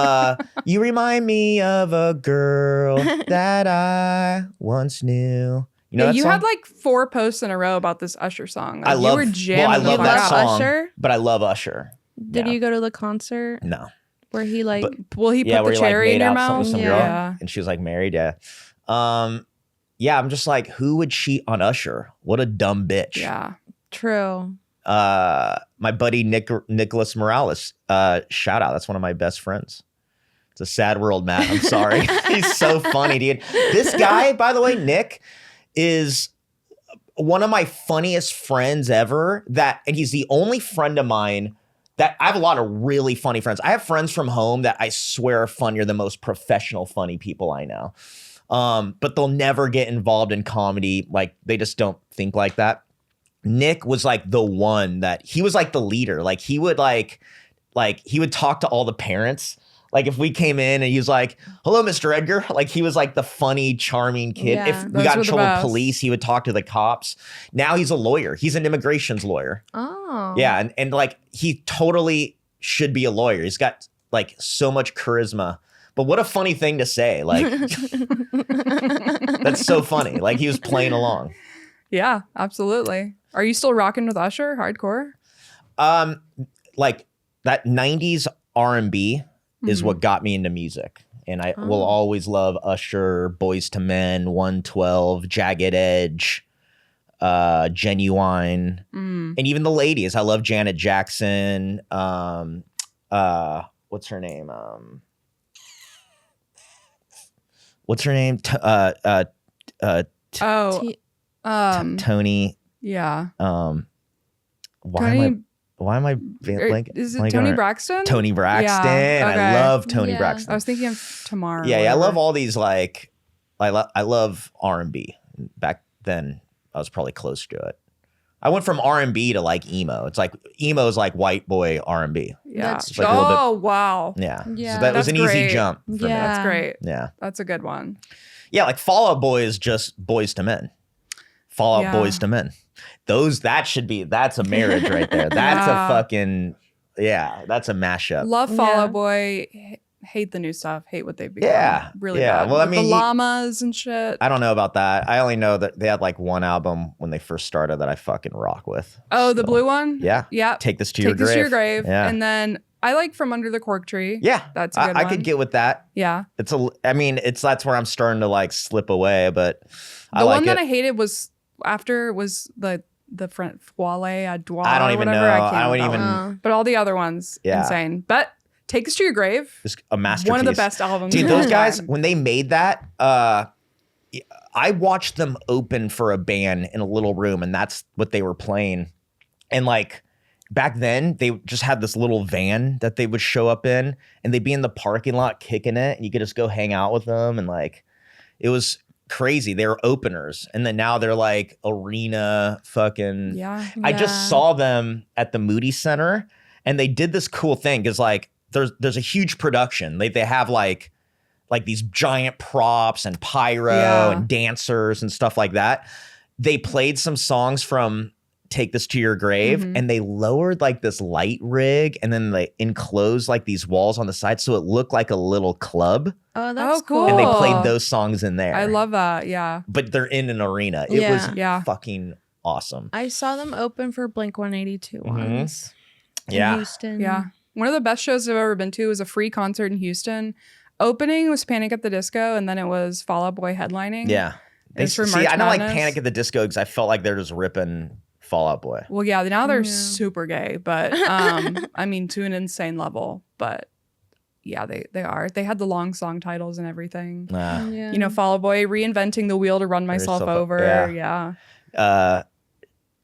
You Remind Me of a Girl That I Once Knew. You know Yeah, that you song? had like 4 posts in a row about this Usher song. Like, I love, you were jamming I the love fuck that out. song, Usher? but I love Usher. Did Yeah. you go to the concert No. where he like? But- Will he Yeah, put where the he, like, cherry made in your out something mouth? with some Yeah. girl, Yeah. and she was like married. Yeah. Yeah, I'm just like, who would cheat on Usher? What a dumb bitch. Yeah. True. My buddy Nicholas Morales, shout out. That's one of my best friends. It's a sad world, Matt. I'm sorry. He's so funny, dude. This guy, by the way, Nick, is one of my funniest friends ever. And he's the only friend of mine that I have a lot of really funny friends. I have friends from home that I swear are funnier than most professional funny people I know. But they'll never get involved in comedy. Like, they just don't think like that. Nick was like the one that he was like the leader. Like, he would he would talk to all the parents. Like, if we came in and he was like, hello, Mr. Edgar. Like, he was like the funny, charming kid. Yeah. If we Those got were in the trouble with best. police, he would talk to the cops. Now he's a lawyer. He's an immigrations lawyer. Oh. Yeah. And like, he totally should be a lawyer. He's got like so much charisma. But what a funny thing to say. Like, that's so funny. Like, he was playing along. Yeah, absolutely. Are you still rocking with Usher hardcore? Like, that 90s R&B is Mhm. what got me into music. And I Oh. will always love Usher, Boys to Men, 112, Jagged Edge, Genuine, Mm. and even the ladies. I love Janet Jackson. What's her name? What's her name? Oh, T- Tony. yeah. Why am I blank? Is it blanking Tony on her- Braxton? Tony Braxton. Yeah, okay. I love Tony Yeah. Braxton. I was thinking of Tomorrow. Yeah, I love whatever. all these, like, I love R&B. Back then, I was probably close to it. I went from R&B to like emo. It's like emo is like white boy R&B. Yeah. That's like a little bit- Oh, wow. Yeah. Yeah. So that was That's an easy great. jump for Yeah. That's great. me. Yeah. That's a good one. Yeah, like Fall Out Boy is just Boys to Men. Fall Out Yeah. Boys to Men. That's a marriage right there. That's Yeah. a fucking, that's a mashup. Love Fall Yeah. Out Boy. Hate the new stuff. Hate what they've become. Yeah. Really Yeah. bad. Well, I With mean, the llamas and shit. I don't know about that. I only know that they had like one album when they first started that I fucking rock with. Oh, the So, blue one? Yeah. Yeah. Take This to Your Take Grave. This to Your Grave. Yeah. And then I like From Under the Cork Tree. Yeah. That's a good I one. could get with that. Yeah. That's where I'm starting to like slip away, but I The like one it. that I hated was after was the the front Foile à Droit I don't or even whatever. know. I can't I don't remember even. that one. But all the other ones, insane. But Take Us to Your Grave, It's a masterpiece. one of the best albums. Dude, of those all guys, time. when they made that, I watched them open for a band in a little room, and that's what they were playing. And like back then, they just had this little van that they would show up in, and they'd be in the parking lot kicking it, and you could just go hang out with them. And like, it was crazy. They were openers, and then now they're like arena fucking. Yeah. I just saw them at the Moody Center, and they did this cool thing because like there's a huge production. They have like these giant props and pyro and dancers and stuff like that. They played some songs from Take This to Your Grave, and they lowered like this light rig, and then they enclosed like these walls on the side so it looked like a little club. Oh, that's cool. And they Cool. played those songs in there. I love that. Yeah. But they're in an arena. It was fucking awesome. I saw them open for Blink 182 once. In Houston. Yeah. One of the best shows I've ever been to was a free concert in Houston. Opening was Panic at the Disco, and then it was Fall Out Boy headlining. Yeah. It's for See, March I don't like Madness. Panic at the Disco because I felt like they're just ripping Fall Out Boy. Well, yeah, now they're super gay, but I mean, to an insane level. But yeah, they are. They had the long song titles and everything. You know, Fall Out Boy reinventing the wheel to run myself over. Yeah.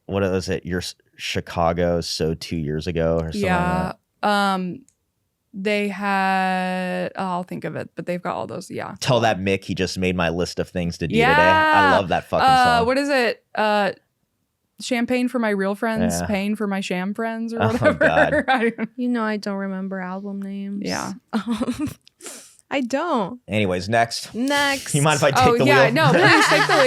What was it? Your Chicago so 2 years ago or something like that? They had, I'll think of it, but they've got all those. Yeah. Tell that Mick he just made my list of things to do today. I love that fucking song. What is it? Champagne for my real friends, pain for my sham friends, or whatever. God. I don't remember album names. Yeah. I don't. Anyways, next. You mind if I take the wheel? No, please take the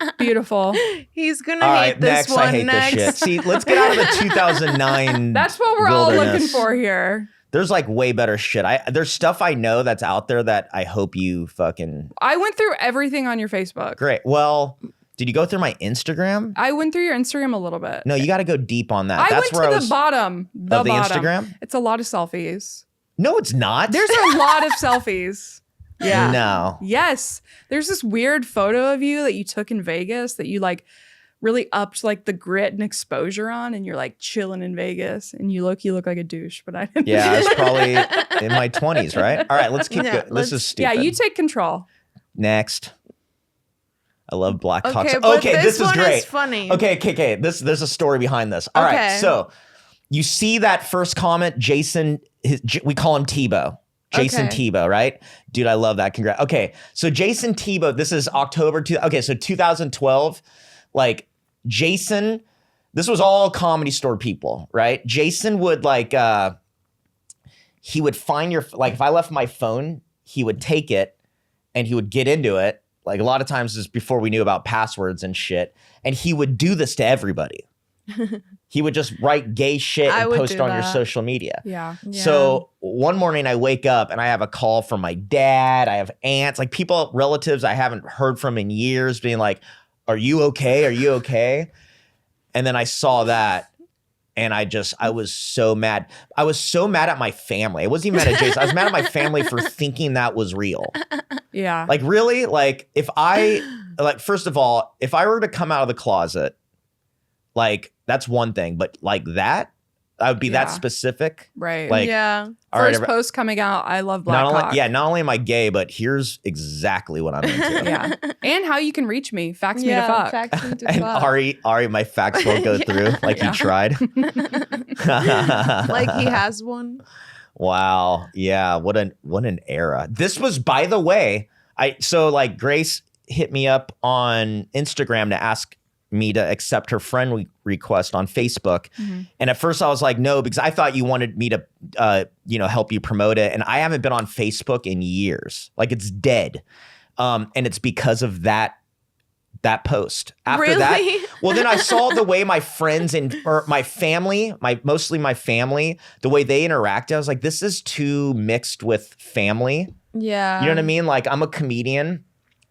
lead. Beautiful. He's gonna All hate right, this next. one. I hate this shit. See, let's get out of the 2009. That's what we're all looking for here. There's like way better shit. There's stuff I know that's out there that I hope you fucking. I went through everything on your Facebook. Great. Well, did you go through my Instagram? I went through your Instagram a little bit. No, you got to go deep on that. I That's went where to I the bottom. of the Instagram? It's a lot of selfies. No, it's not. There's a lot of selfies. Yeah. No. Yes. There's this weird photo of you that you took in Vegas that you like really upped like the grit and exposure on, and you're like chilling in Vegas, and you look like a douche, but I didn't. Yeah, I was probably in my 20s, right? All right, let's keep going. This is stupid. Yeah, you take control. Next. I love Black Hawks. but Okay, this is one great. Is funny. Okay. There's a story behind this. All right, so you see that first comment, Jason, we call him Tebow. Jason Tebow, right? Dude, I love that. Congrats. Okay, so Jason Tebow, this is October 2012. Like, Jason, this was all Comedy Store people, right? Jason would like, he would find your, like if I left my phone, he would take it and he would get into it. Like a lot of times this is before we knew about passwords and shit. And he would do this to everybody. He would just write gay shit and post it on your social media. Yeah. So one morning I wake up and I have a call from my dad. I have aunts, like people, relatives I haven't heard from in years being like, are you okay? Are you okay? And then I saw that and I was so mad. I was so mad at my family. I wasn't even mad at Jason. I was mad at my family for thinking that was real. Yeah. Like really? Like first of all, if I were to come out of the closet, like that's one thing, but like that, I would be that specific. Right. Like, First post coming out, I love Black Hawk. Not only am I gay, but here's exactly what I'm into. Yeah. And how you can reach me. Fax me to fuck. Fax me to And fuck. Ari, my fax won't go through like he tried. Like he has one. Wow. Yeah. What an era. This was, by the way, Grace hit me up on Instagram to ask me to accept her friend request on Facebook. Mm-hmm. And at first I was like, no, because I thought you wanted me to, help you promote it. And I haven't been on Facebook in years. Like it's dead. And it's because of that post. After that, well, then I saw the way my friends or my family, mostly my family, the way they interacted. I was like, this is too mixed with family. Yeah. You know what I mean? Like I'm a comedian.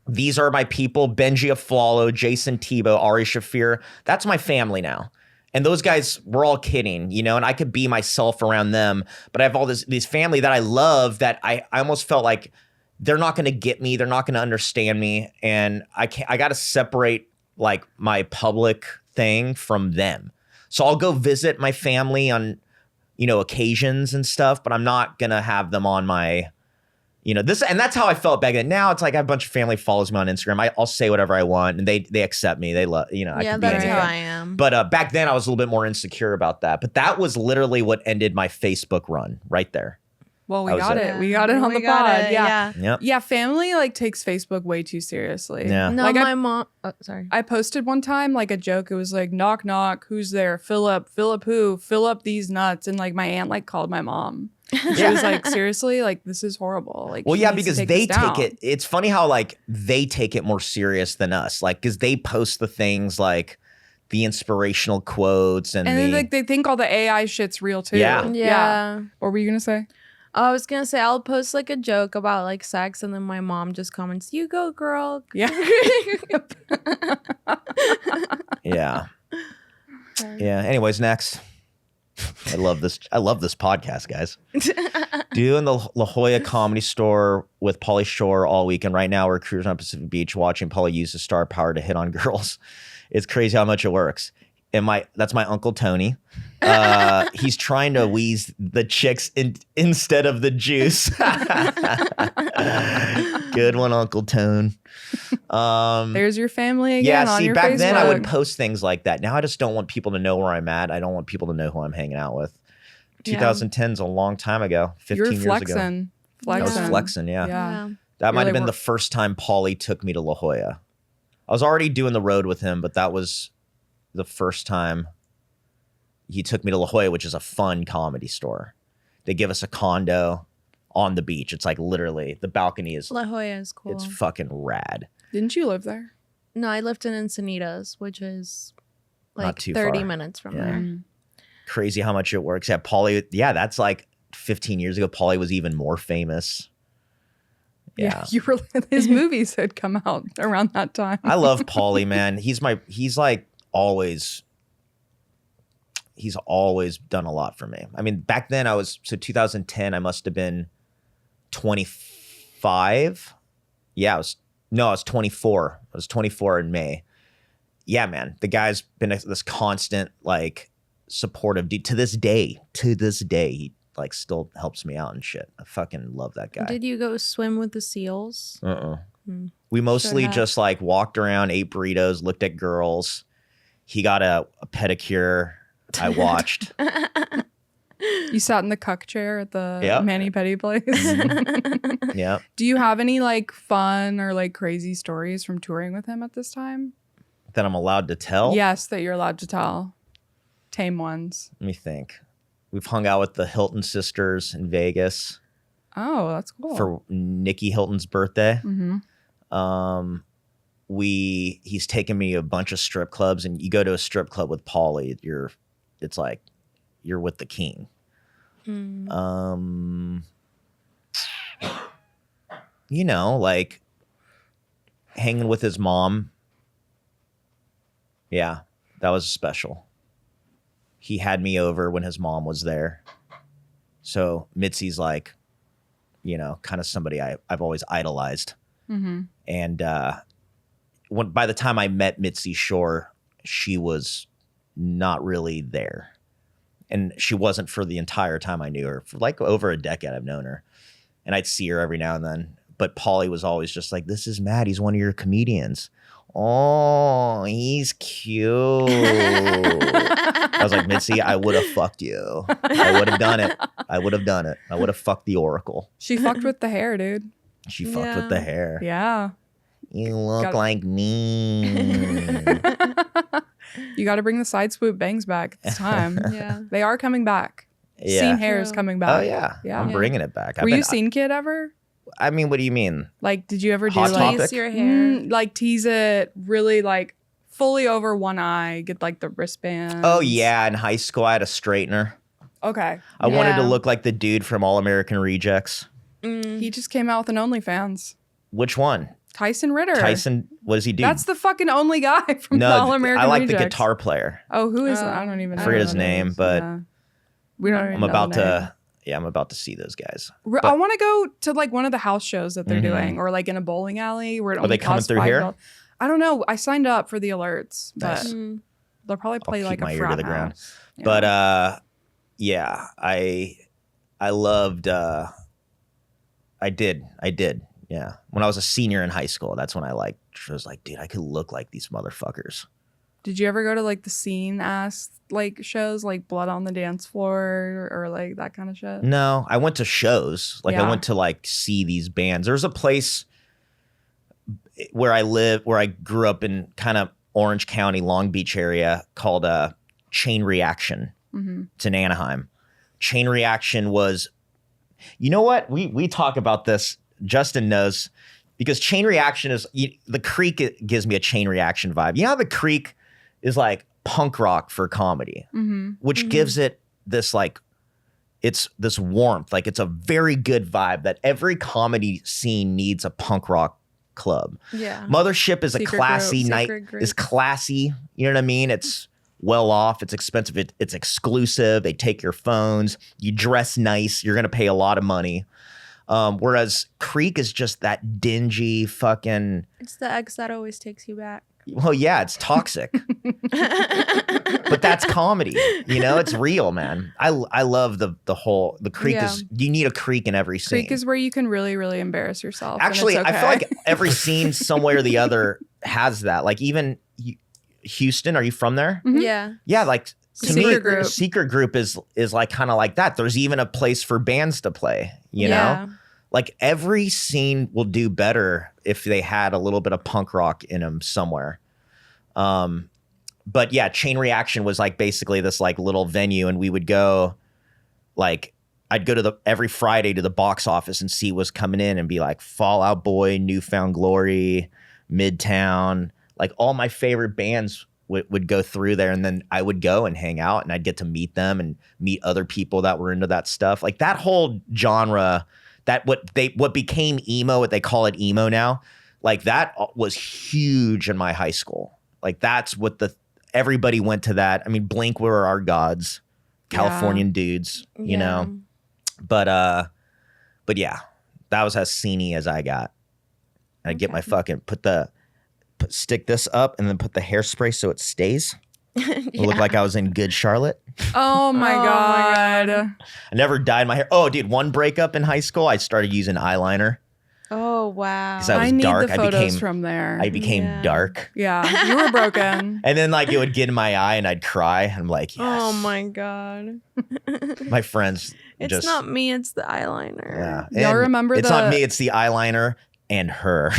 These are my people, Benji Aflalo, Jason Tebow, Ari Shaffir. That's my family now. And those guys, we're all kidding, and I could be myself around them. But I have all these family that I love that I almost felt like they're not going to get me. They're not going to understand me. And I got to separate like my public thing from them. So I'll go visit my family on, occasions and stuff, but I'm not going to have them on my, this. And that's how I felt back then. Now it's like I have a bunch of family follows me on Instagram. I'll say whatever I want and they accept me. They love, I can be that's anything. how I am. But back then I was a little bit more insecure about that. But that was literally what ended my Facebook run right there. Well, we That was got it. it. We got it on the pod. Yeah. Yep. Yeah, family like takes Facebook way too seriously. Yeah. No, Like, my mom. Oh, sorry. I posted one time like a joke. It was like, knock, knock, who's there? Fill up who? Fill up these nuts. And like my aunt like called my mom. She was like, seriously? Like, this is horrible. Like, Well, she yeah, needs to because take they this down. take it. It's funny how like they take it more serious than us. Like, because they post the things like the inspirational quotes and And the then like they think all the AI shit's real too. Yeah. Yeah. What were you gonna say? I was gonna say I'll post like a joke about like sex, and then my mom just comments, "You go, girl." Yeah. yeah. Yeah. Anyways, next. I love this podcast, guys. Doing the La Jolla Comedy Store with Pauly Shore all weekend. Right now, we're cruising on Pacific Beach, watching Pauly use his star power to hit on girls. It's crazy how much it works. And that's my Uncle Tony. He's trying to wheeze the chicks instead of the juice. Good one, Uncle Tone. There's your family again. Yeah, on see, your back then I Facebook. would post things like that. Now I just don't want people to know where I'm at. I don't want people to know who I'm hanging out with. Yeah. 2010 is a long time ago, 15 You're years ago. flexing. I was Yeah. flexing, yeah. Yeah. That might Really have been wor- the first time Pauly took me to La Jolla. I was already doing the road with him, but that was the first time he took me to La Jolla, which is a fun comedy store. They give us a condo on the beach. It's like literally the balcony is La Jolla is cool. it's fucking rad. Didn't you live there? No, I lived in Encinitas, which is Not like too 30 far. minutes from Yeah. there. Crazy how much it works. Yeah, Pauly, that's like 15 years ago. Pauly was even more famous. Yeah. You were. His movies had come out around that time. I love Pauly, man. He's always done a lot for me. I mean, back then 2010, I must have been 25. Yeah, I was 24. I was 24 in May. Yeah, man. The guy's been this constant, like, supportive dude. To this day, he like still helps me out and shit. I fucking love that guy. Did you go swim with the seals? We mostly have. just like walked around, ate burritos, looked at girls. He got a pedicure. I watched. You sat in the cuck chair at the Yep. Mani Petty place. Yeah. Do you have any like fun or like crazy stories from touring with him at this time? That I'm allowed to tell? Yes, that you're allowed to tell. Tame ones. Let me think. We've hung out with the Hilton sisters in Vegas Oh, that's cool. for Nikki Hilton's birthday. Mm-hmm. He's taken me a bunch of strip clubs, and you go to a strip club with Pauly, it's like you're with the king. Like hanging with his mom. Yeah, that was special. He had me over when his mom was there. So Mitzi's like, kind of somebody I've always idolized. Mm-hmm. And by the time I met Mitzi Shore, she was not really there. And she wasn't for the entire time I knew her. For like over a decade I've known her. And I'd see her every now and then. But Pauly was always just like, this is Matt. He's one of your comedians. Oh, he's cute. I was like, Mitzi, I would have fucked you. I would have done it. I would have fucked the Oracle. She fucked with the hair, dude. She fucked with the hair. Yeah. You look Gotta- like me. You got to bring the side swoop bangs back. It's time. Yeah. They are coming back. Yeah. Scene hair is True. coming Oh back. yeah. Yeah. I'm bringing it back. Were you Scene Kid ever? I mean, what do you mean? Like, did you ever do Hot like Topic? Your hair. like tease it really like fully over one eye, get like the wristbands? Oh yeah, in high school I had a straightener. Okay. I wanted to Yeah. look like the dude from All American Rejects. He just came out with an OnlyFans. Which one? Tyson Ritter. Tyson? What does he do? That's the fucking only guy from the All American I like the Rejects. guitar player. Oh, who is Oh. that? I don't even know. Forget who his that name, is. but Yeah. We don't even I'm know about the name. I'm about to see those guys. I want to go to like one of the house shows that they're Mhm. doing, or like in a bowling alley where it Are only they coming costs through here? $5. I don't know. I signed up for the alerts, but Nice. they'll probably play keep like my a ear frat to the ground. house. Yeah. But yeah, I loved. I did. Yeah, when I was a senior in high school, that's when I was like, dude, I could look like these motherfuckers. Did you ever go to like the scene ass like shows like Blood on the Dance Floor or like that kind of shit? No, I went to shows. Like I Yeah. went to like see these bands. There's a place where I grew up in kind of Orange County, Long Beach area called Chain Reaction. Mm-hmm. It's in Anaheim. Chain Reaction was, you know what? We talk about this. Justin knows because Chain Reaction is the Creek. It gives me a Chain Reaction vibe. You know how the Creek is like punk rock for comedy, which gives it this like, it's this warmth. Like it's a very good vibe that every comedy scene needs a punk rock club. Yeah. Mothership is Secret a classy group. night. Secret group. Is classy. You know what I mean? It's well off. It's expensive. It's exclusive. They take your phones. You dress nice. You're gonna pay a lot of money. Whereas Creek is just that dingy fucking. It's the ex that always takes you back. Well, yeah, it's toxic, but that's comedy. You know, it's real, man. I love the Creek Yeah. is. You need a Creek in every scene. Creek is where you can really, really embarrass yourself. and Actually, it's I feel okay. like every scene, some way or the other, has that. Like even Houston, are you from there? Mhm. Yeah. Yeah, like to Secret me, group. Secret Group is like kind of like that. There's even a place for bands to play. You know, like every scene will do better if they had a little bit of punk rock in them somewhere. But yeah, Chain Reaction was like basically this like little venue, and we would go, like I'd go to every Friday to the box office and see what's coming in and be like Fall Out Boy, Newfound Glory, Midtown, like all my favorite bands would go through there, and then I would go and hang out, and I'd get to meet them and meet other people that were into that stuff. Like that whole genre, that what became emo, what they call it emo now, like that was huge in my high school. Like that's what everybody went to that. I mean, Blink were our gods, Californian dudes, you know. But yeah, that was as sceney as I got. I'd get my fucking stick this up and then put the hairspray so it stays. It looked like I was in Good Charlotte. Oh my god. I never dyed my hair. Oh, dude, one breakup in high school, I started using eyeliner Oh wow. because I was I need dark. the photos from there. I became Yeah. dark. Yeah, you were broken. And then like it would get in my eye and I'd cry. And I'm like, yes. Oh my god. My friends It's just not me, it's the eyeliner. yeah. Y'all And remember it's the- not me, it's the eyeliner and her.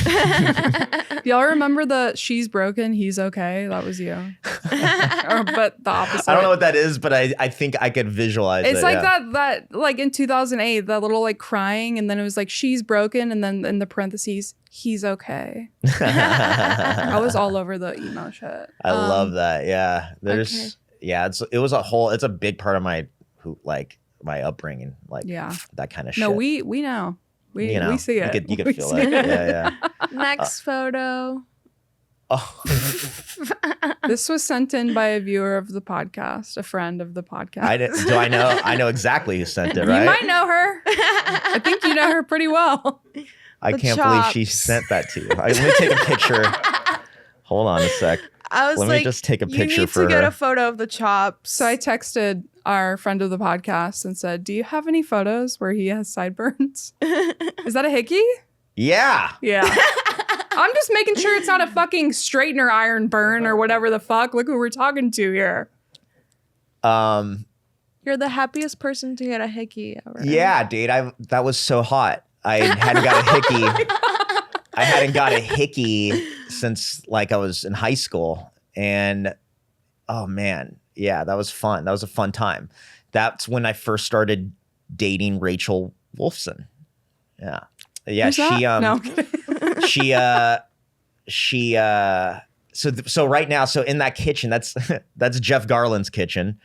Y'all remember the "She's broken, he's okay"? That was you. But the opposite. I don't know what that is, but I think I could visualize It's it. like yeah. that like in 2008, that little like crying, and then it was like "she's broken," and then in the parentheses, "he's okay." I was all over the emo shit. I love that. Yeah. There's okay. yeah, it's a big part of my upbringing, like Yeah. that kind of shit. No, we know. We You know, we see it. You could We feel see it. Yeah. Next photo. Oh. This was sent in by a viewer of the podcast, a friend of the podcast. I know exactly who sent it, You right? might know her. I think you know her pretty well. I The can't believe she chops. sent that to you. Let me take a picture. Hold on a sec. I was Let me like, just take a you picture need for to get her. a photo of the chops. So I texted our friend of the podcast and said, "Do you have any photos where he has sideburns? Is that a hickey?" Yeah. Yeah. I'm just making sure it's not a fucking straightener iron burn or whatever the fuck. Look who we're talking to here. You're the happiest person to get a hickey ever. Yeah, dude. That was so hot. I hadn't got a hickey. I hadn't got a hickey since like I was in high school. And oh man, yeah, that was fun. That was a fun time. That's when I first started dating Rachel Wolfson. Yeah. Yeah, Who's that? she No, I'm kidding. so right now, so in that kitchen, that's Jeff Garland's kitchen.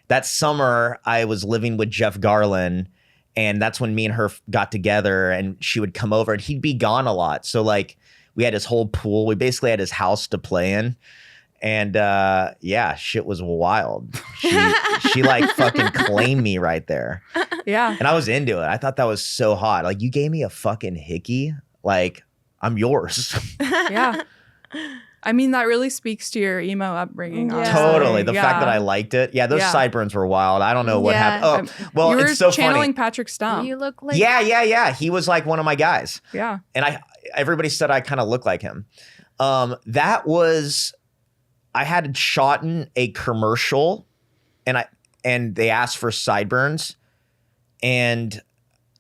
That summer I was living with Jeff Garland, and that's when me and her got together, and she would come over and he'd be gone a lot. So like we had his whole pool. We basically had his house to play in. And yeah, shit was wild. She like fucking claimed me right there. Yeah. And I was into it. I thought that was so hot. Like, you gave me a fucking hickey. Like, I'm yours. Yeah. I mean, that really speaks to your emo upbringing. Yeah. Honestly. Totally. The Yeah. fact that I liked it. Yeah, those Yeah. sideburns were wild. I don't know what Yeah. happened. Oh, well, you were it's so channeling funny. Patrick Stump. You look like Yeah. He was like one of my guys. Yeah. And everybody said I kind of look like him. That was, I had shot in a commercial and they asked for sideburns and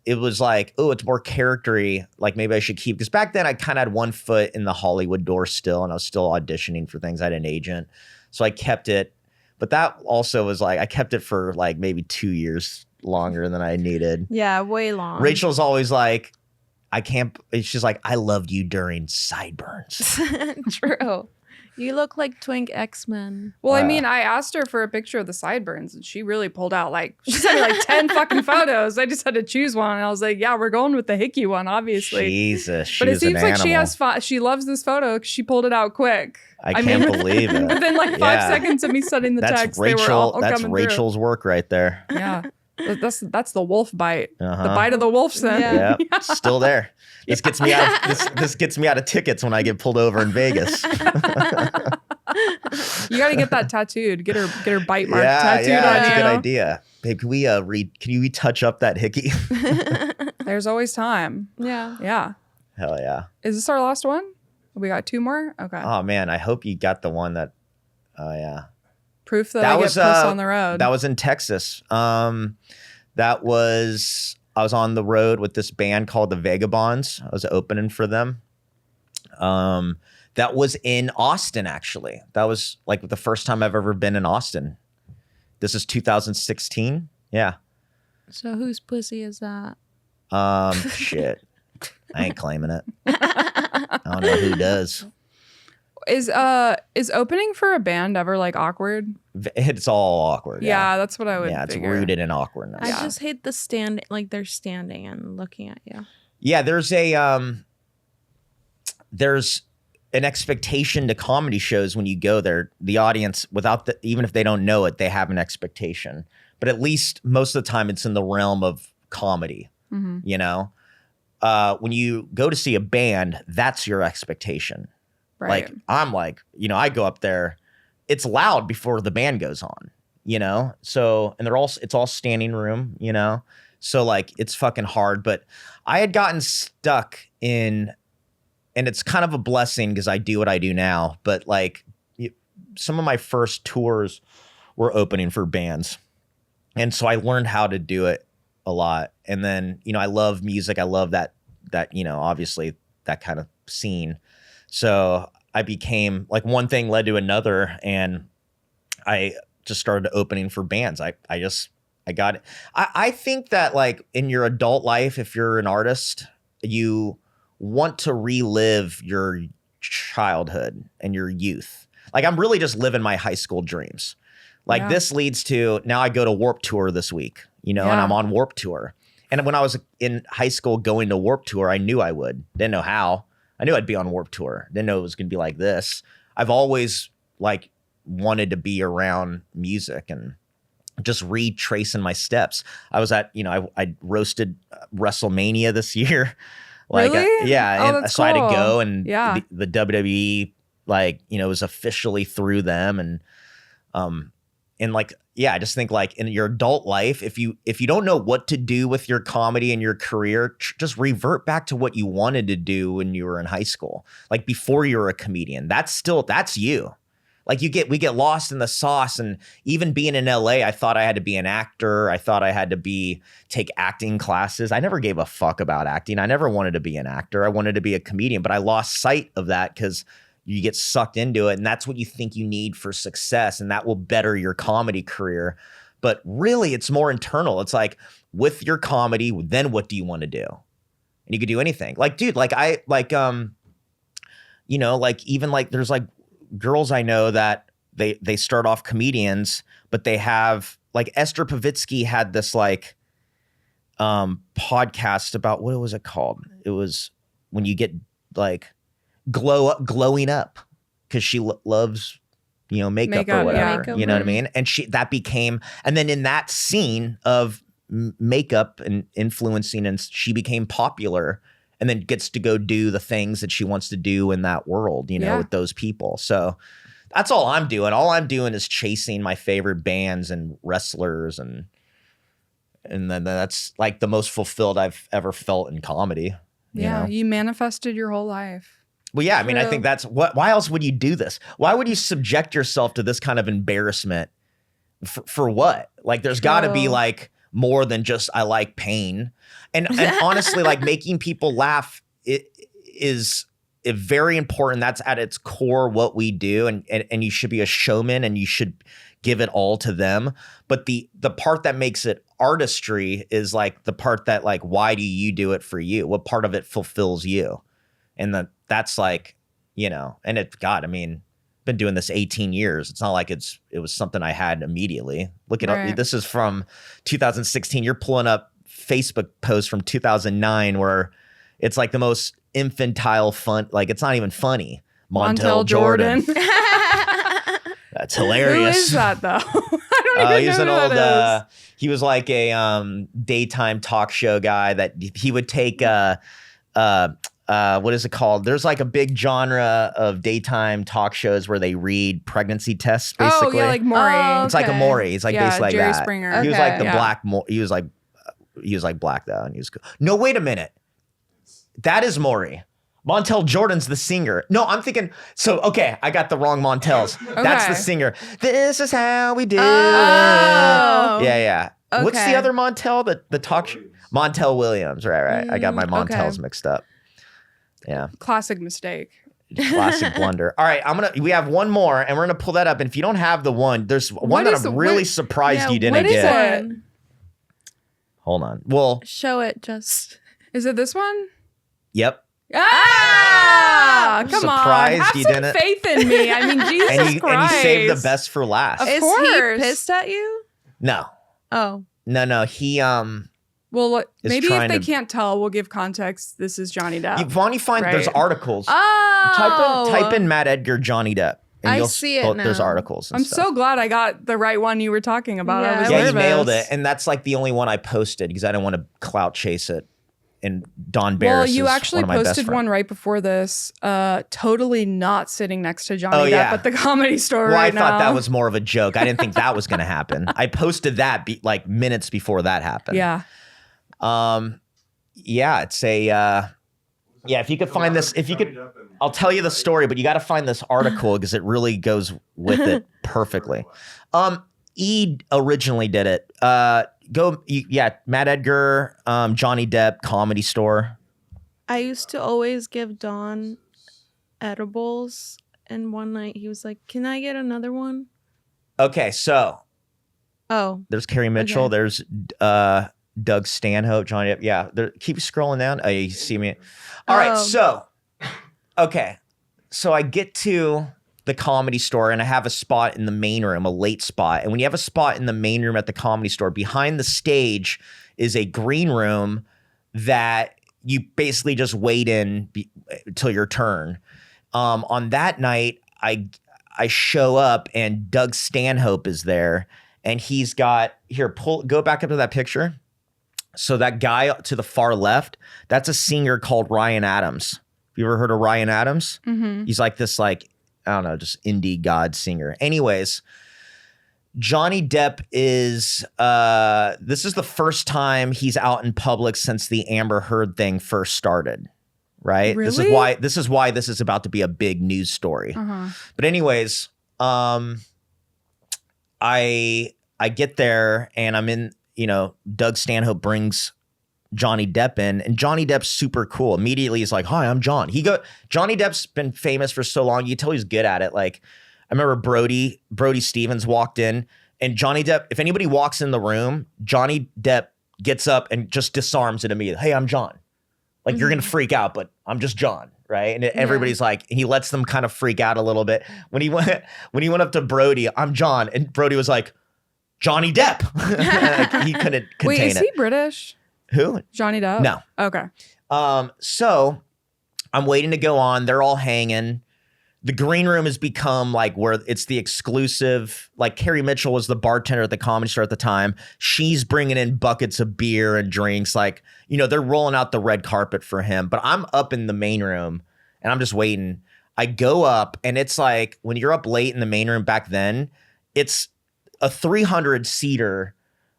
it was like, oh, it's more charactery. Like maybe I should keep, because back then I kind of had one foot in the Hollywood door still, and I was still auditioning for things. I had an agent. So I kept it. But that also was like, I kept it for like maybe 2 years longer than I needed. Yeah, way long. Rachel's always like, she's like, I loved you during sideburns. True. You look like Twink X-Men. Well, I mean, I asked her for a picture of the sideburns, and she really pulled out she sent me like 10 fucking photos. I just had to choose one, and I was like, yeah, we're going with the hickey one, obviously. Jesus, but it she's an seems like she animal. has she loves this photo because she pulled it out quick. I can't believe it. Within like 5 Yeah. seconds of me sending the That's text, they were all That's coming Rachel's work right there. through. Yeah, that's the wolf bite. Uh-huh. The bite of the wolf scent. Yeah. Yeah, still there. This gets me out. This gets me out of tickets when I get pulled over in Vegas. You got to get that tattooed. Get her bite mark tattooed yeah, on that's you. a good idea. Babe, can we can you touch up that hickey? There's always time. Yeah. Yeah. Hell yeah. Is this our last one? We got 2 more. Okay. Oh man, I hope you got the one that. Oh yeah. Proof that I get puss on the road. That was in Texas. That was I was on the road with this band called the Vagabonds. I was opening for them. That was in Austin, actually. That was like the first time I've ever been in Austin. This is 2016. Yeah. So whose pussy is that? Shit. I ain't claiming it. I don't know who does. Is opening for a band ever like awkward? It's all awkward. Yeah, that's what I would Yeah, it's figure. rooted in awkwardness. I just hate the stand, like they're standing and looking at you. Yeah, there's an expectation to comedy shows when you go there. The audience, even if they don't know it, they have an expectation. But at least most of the time, it's in the realm of comedy. Mm-hmm. You know, when you go to see a band, that's your expectation. Right. Like I'm like, I go up there, it's loud before the band goes on. So and it's all standing room. So like it's fucking hard. But I had gotten stuck in. And it's kind of a blessing because I do what I do now. But like some of my first tours were opening for bands. And so I learned how to do it a lot. And then, I love music. I love that, obviously that kind of scene. So I became like one thing led to another. And I just started opening for bands. I got it. I think that like in your adult life, if you're an artist, you want to relive your childhood and your youth. Like I'm really just living my high school dreams. Like this leads to now I go to Warped Tour this week, and I'm on Warped Tour. And when I was in high school going to Warped Tour, I knew I would. Didn't know how. I knew I'd be on Warped Tour. Didn't know it was going to be like this. I've always like wanted to be around music and just retracing my steps. I was at, I roasted WrestleMania this year. Like, really? Yeah. Oh, and that's so I had to cool. go and Yeah. the WWE, like, was officially through them. And like, yeah, I just think like in your adult life, if you don't know what to do with your comedy and your career, just revert back to what you wanted to do when you were in high school, like before you were a comedian. That's you. Like we get lost in the sauce. And even being in LA, I thought I had to be an actor. I thought I had to take acting classes. I never gave a fuck about acting. I never wanted to be an actor. I wanted to be a comedian, but I lost sight of that because you get sucked into it. And that's what you think you need for success. And that will better your comedy career. But really, it's more internal. It's like with your comedy, then what do you want to do? And you could do anything. Like, dude, like even like there's like girls I know that they start off comedians, but they have like Esther Povitsky had this like podcast about what was it called? It was when you get like glowing up because she loves makeup or whatever. Yeah. You know what I mean? And that became, and then in that scene of makeup and influencing, and she became popular. and then gets to go do the things that she wants to do in that world, you know, with those people. So that's all I'm doing. All I'm doing is chasing my favorite bands and wrestlers, and then that's like the most fulfilled I've ever felt in comedy. You know? You manifested your whole life. Well, yeah, I mean, I think that's why else would you do this? Why would you subject yourself to this kind of embarrassment for what? Like, there's got to be like more than just I like pain. And honestly, like making people laugh is very important. That's at its core what we do. And you should be a showman and you should give it all to them. But the part that makes it artistry is like the part that like, why do you do it for you? What part of it fulfills you? And that's like, you know, and I mean, been doing this 18 years. It's not like it was something I had immediately. Look it up. This is from 2016. You're pulling up Facebook posts from 2009 where it's like the most infantile fun. Like, it's not even funny. Montel Jordan. That's hilarious. Who is that though? I don't even he's know an who old, that is. he was like a daytime talk show guy that he would take what is it called? There's like a big genre of daytime talk shows where they read pregnancy tests, basically. Oh, yeah, like Maury. Oh, It's like a Maury. He's like basically like Jerry that. Springer. He was like the Yeah. black. He was like black though, and he was cool. No, wait a minute. That is Maury. Montel Jordan's the singer. No, I'm thinking. So okay, I got the wrong Montels. That's the Okay. singer. This is how we do it. Oh. Yeah. What's the Okay. other Montel? The talk show? Montel Williams. Right. I got my Montels mixed up. Yeah. Classic mistake. Classic blunder. All right, we have one more, and we're gonna pull that up. And if you don't have the one, there's one that I'm really surprised you didn't what is get. it? Hold on. Well, Show it just. Is it this one? yep. Ah, come on. Surprised Have you some didn't. faith in me. I mean, Jesus And you Christ. saved the best for last. Of Is course. he pissed at you? No. Oh. He Well, is maybe if trying they to- can't tell, we'll give context. This is Johnny Depp. Why don't you find there's Right. articles. Oh. Type in Matt Edgar Johnny Depp. And I you'll see it There's now. articles. And I'm stuff. so glad I got the right one you were talking about. Yeah, I was Yeah, nervous. you nailed it. And that's like the only one I posted because I didn't want to clout chase it. And Don Barris Well, you is actually one of my best posted friends. one right before this, totally not sitting next to Johnny Oh, Depp yeah. at the Comedy Store Well, right I thought now. that was more of a joke. I didn't think that was going to happen. I posted that like minutes before that happened. Yeah. Yeah, it's a if you could find this, I'll tell you the story, but you got to find this article because it really goes with it perfectly. E originally did it. Matt Edgar, Johnny Depp, Comedy Store. I used to always give Don edibles, and one night he was like, "Can I get another one?" Okay, so Oh. there's Carrie Mitchell. Okay. There's Doug Stanhope, Johnny Depp. Yeah, keep scrolling down. Oh, you see me. All right, so I get to the Comedy Store and I have a spot in the main room, a late spot. And when you have a spot in the main room at the Comedy Store, behind the stage is a green room that you basically just wait in till your turn. On that night, I show up and Doug Stanhope is there, and he's got go back up to that picture. So that guy to the far left, that's a singer called Ryan Adams. You ever heard of Ryan Adams? Mm-hmm. He's like this, like, I don't know, just indie god singer. Anyways, Johnny Depp is, this is the first time he's out in public since the Amber Heard thing first started, right? Really? This is why this is about to be a big news story. Uh-huh. But anyways, I get there and I'm in, Doug Stanhope brings Johnny Depp in, and Johnny Depp's super cool. Immediately he's like, "Hi, I'm John." Johnny Depp's been famous for so long. You tell he's good at it. Like, I remember Brody Stevens walked in, and Johnny Depp, if anybody walks in the room, Johnny Depp gets up and just disarms it immediately. "Hey, I'm John." Like, you're going to freak out, but I'm just John, right? And everybody's like, he lets them kind of freak out a little bit. When he went up to Brody, "I'm John," and Brody was like, "Johnny Depp." Like, he couldn't contain Wait, is it. he British? Who? Johnny Depp? No. Okay. So I'm waiting to go on. They're all hanging. the green room has become like where it's the exclusive, like Carrie Mitchell was the bartender at the Comedy Store at the time. She's bringing in buckets of beer and drinks. Like, you know, they're rolling out the red carpet for him, but I'm up in the main room and I'm just waiting. I go up and it's like when you're up late in the main room back then, it's a 300 seater,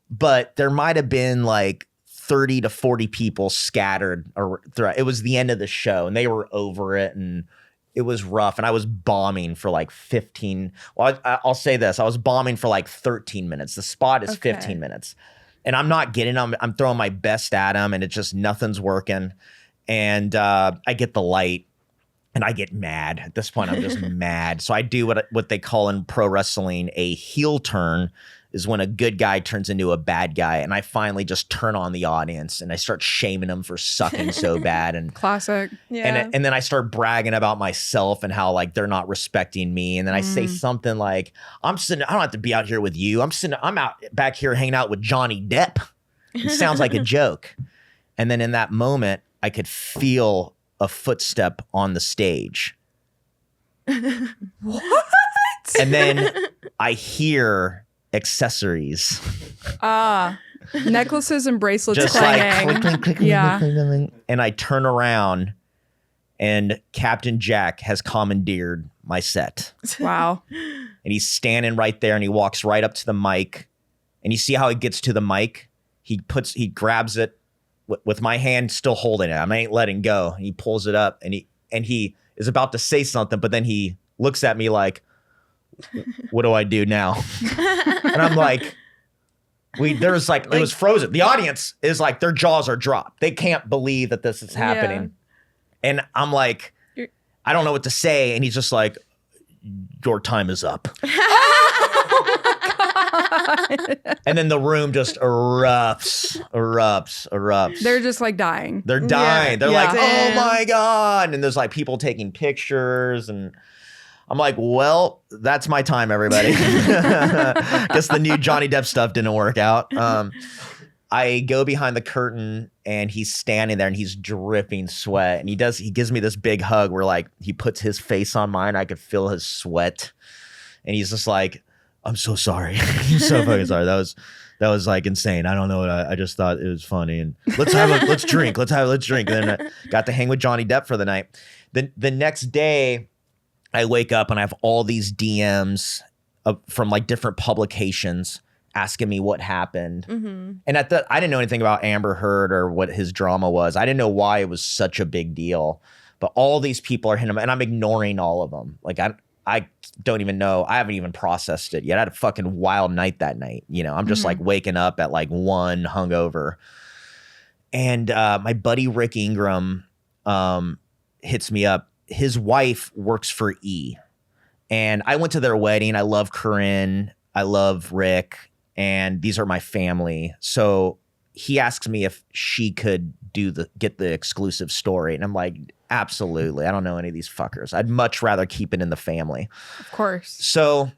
but there might've been like 30 to 40 people scattered throughout. It was the end of the show and they were over it and it was rough. And I was bombing for like 15. Well, I'll say this. I was bombing for like 13 minutes. The spot is 15 minutes and I'm not getting them. I'm throwing my best at them and it's just nothing's working. And I get the light and I get mad. At this point, I'm just mad. So I do what they call in pro wrestling a heel turn, is when a good guy turns into a bad guy. And I finally just turn on the audience and I start shaming them for sucking so bad. And classic. Yeah. And then I start bragging about myself and how like they're not respecting me. And then I say something like, I don't have to be out here with you. I'm out back here hanging out with Johnny Depp. It sounds like a joke. And then in that moment, I could feel a footstep on the stage. What? And then I hear accessories. Necklaces and bracelets Just clanging. like click, click, click, Yeah. click, click, click. And I turn around and Captain Jack has commandeered my set. Wow. And he's standing right there and he walks right up to the mic. And you see how he gets to the mic? He grabs it with my hand still holding it. I ain't letting go. And he pulls it up and he is about to say something, but then he looks at me like, what do I do now? And I'm like, it was frozen. The audience is like, their jaws are dropped. They can't believe that this is happening. Yeah. And I'm like, I don't know what to say. And he's just like, your time is up. And then the room just erupts. They're just like dying. They're dying. Yeah. They're Yeah. like, oh my God. And there's like people taking pictures and I'm like, well, that's my time, everybody. Guess the new Johnny Depp stuff didn't work out. I go behind the curtain and he's standing there and he's dripping sweat. And he gives me this big hug where like he puts his face on mine. I could feel his sweat. And he's just like, I'm so sorry. I'm so fucking sorry. That was like insane. I don't know. I just thought it was funny. And let's drink. Let's drink. And then I got to hang with Johnny Depp for the night. The next day, I wake up and I have all these DMs from like different publications asking me what happened. Mm-hmm. And I didn't know anything about Amber Heard or what his drama was. I didn't know why it was such a big deal. But all these people are hitting him, and I'm ignoring all of them. Like I don't even know. I haven't even processed it yet. I had a fucking wild night that night. You know, I'm just like waking up at like 1 hungover. And my buddy Rick Ingram hits me up. His wife works for E. And I went to their wedding. I love Corinne. I love Rick. And these are my family. So he asks me if she could get the exclusive story. And I'm like, absolutely. I don't know any of these fuckers. I'd much rather keep it in the family. Of course. So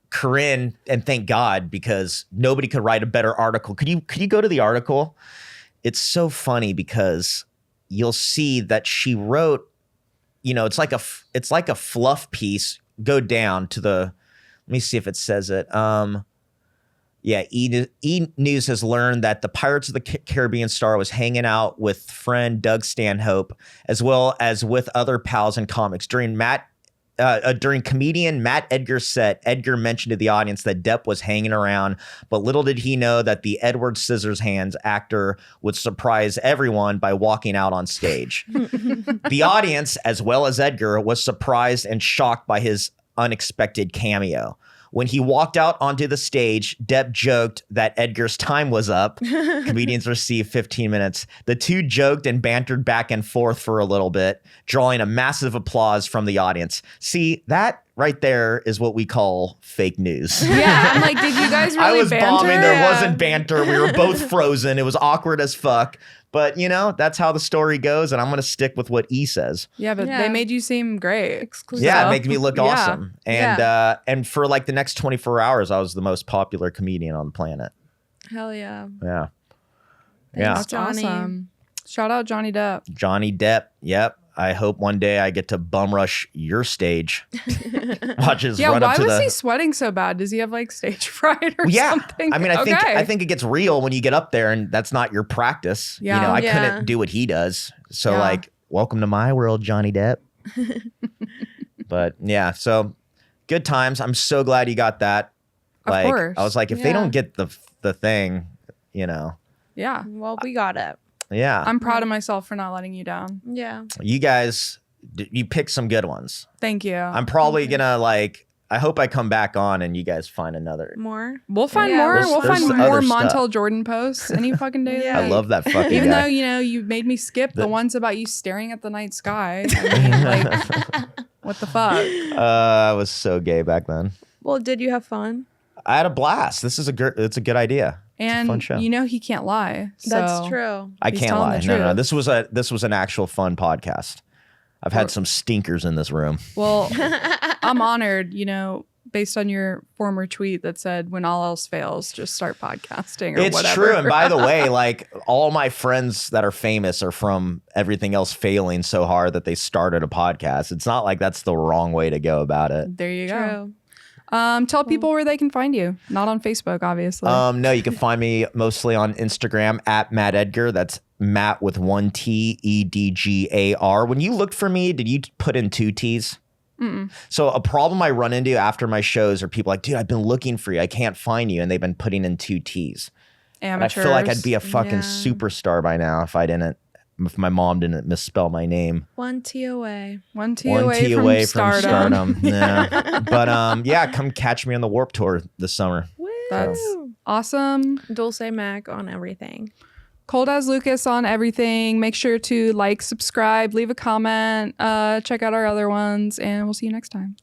Corinne, and thank God, because nobody could write a better article. Could you go to the article? It's so funny because you'll see that she wrote, you know, it's like a fluff piece. Go down to let me see if it says it. Yeah, E! News has learned that the Pirates of the Caribbean star was hanging out with friend Doug Stanhope, as well as with other pals in comics. During comedian Matt Edgar's set, Edgar mentioned to the audience that Depp was hanging around, but little did he know that the Edward Scissorhands actor would surprise everyone by walking out on stage. The audience, as well as Edgar, was surprised and shocked by his unexpected cameo. When he walked out onto the stage, Depp joked that Edgar's time was up. Comedians received 15 minutes. The two joked and bantered back and forth for a little bit, drawing a massive applause from the audience. See, that right there is what we call fake news. Yeah, I'm like, did you guys really I was banter? bombing. There wasn't banter. We were both frozen. It was awkward as fuck. But, you know, that's how the story goes, and I'm going to stick with what E says. Yeah, but Yeah. they made you seem great. Exclusive. Yeah, it makes me look Yeah. awesome. And for like the next 24 hours, I was the most popular comedian on the planet. Hell yeah. Yeah. Thanks, Yeah. That's Johnny. awesome. Shout out Johnny Depp. Johnny Depp. Yep. I hope one day I get to bum rush your stage. Watch us Yeah, run why up to was the. he sweating so bad? Does he have like stage fright or Yeah, something? I mean, I Okay. think it gets real when you get up there, and that's not your practice. You Yeah. know, I Yeah. couldn't do what he does. So Yeah. like, welcome to my world, Johnny Depp. But yeah, so good times. I'm so glad you got that. Of Like, course. I was like, if they Yeah. don't get the thing, you know, Yeah. Well, we got it. yeah, I'm proud of myself for not letting you down. Yeah. you guys, you picked some good ones. Thank you. I'm probably gonna like. I hope I come back on and you guys find another. More. We'll find Yeah, more. there's- We'll there's find other more stuff. Montel Jordan posts any fucking day. of the Yeah. I week. love that fucking Even guy. though, you made me skip the ones about you staring at the night sky. I mean, like, what the fuck? I was so gay back then. Well, did you have fun? I had a blast. This is it's a good idea. It's a fun And show. he can't lie. That's so- true. I he's can't telling lie. the No. truth. This was an actual fun podcast. I've had some stinkers in this room. Well, I'm honored, based on your former tweet that said, when all else fails, just start podcasting or It's whatever. true. And by the way, like all my friends that are famous are from everything else failing so hard that they started a podcast. It's not like that's the wrong way to go about it. There you go. True. Tell people where they can find you. Not on Facebook, obviously. No, you can find me mostly on Instagram at Matt Edgar. That's Matt with 1 T, Edgar. When you looked for me, did you put in 2 T's? Mm-mm. So a problem I run into after my shows are people like, dude, I've been looking for you. I can't find you. And they've been putting in 2 T's. And I Amateurs. feel like I'd be a fucking Yeah. superstar by now if my mom didn't misspell my name. 1 T away. 1 T 1 away, T from, away stardom. Yeah. But yeah, come catch me on the Warp Tour this summer. That's awesome. Dulce Mac on everything. Cold as Lucas on everything. Make sure to like, subscribe, leave a comment, check out our other ones, and we'll see you next time.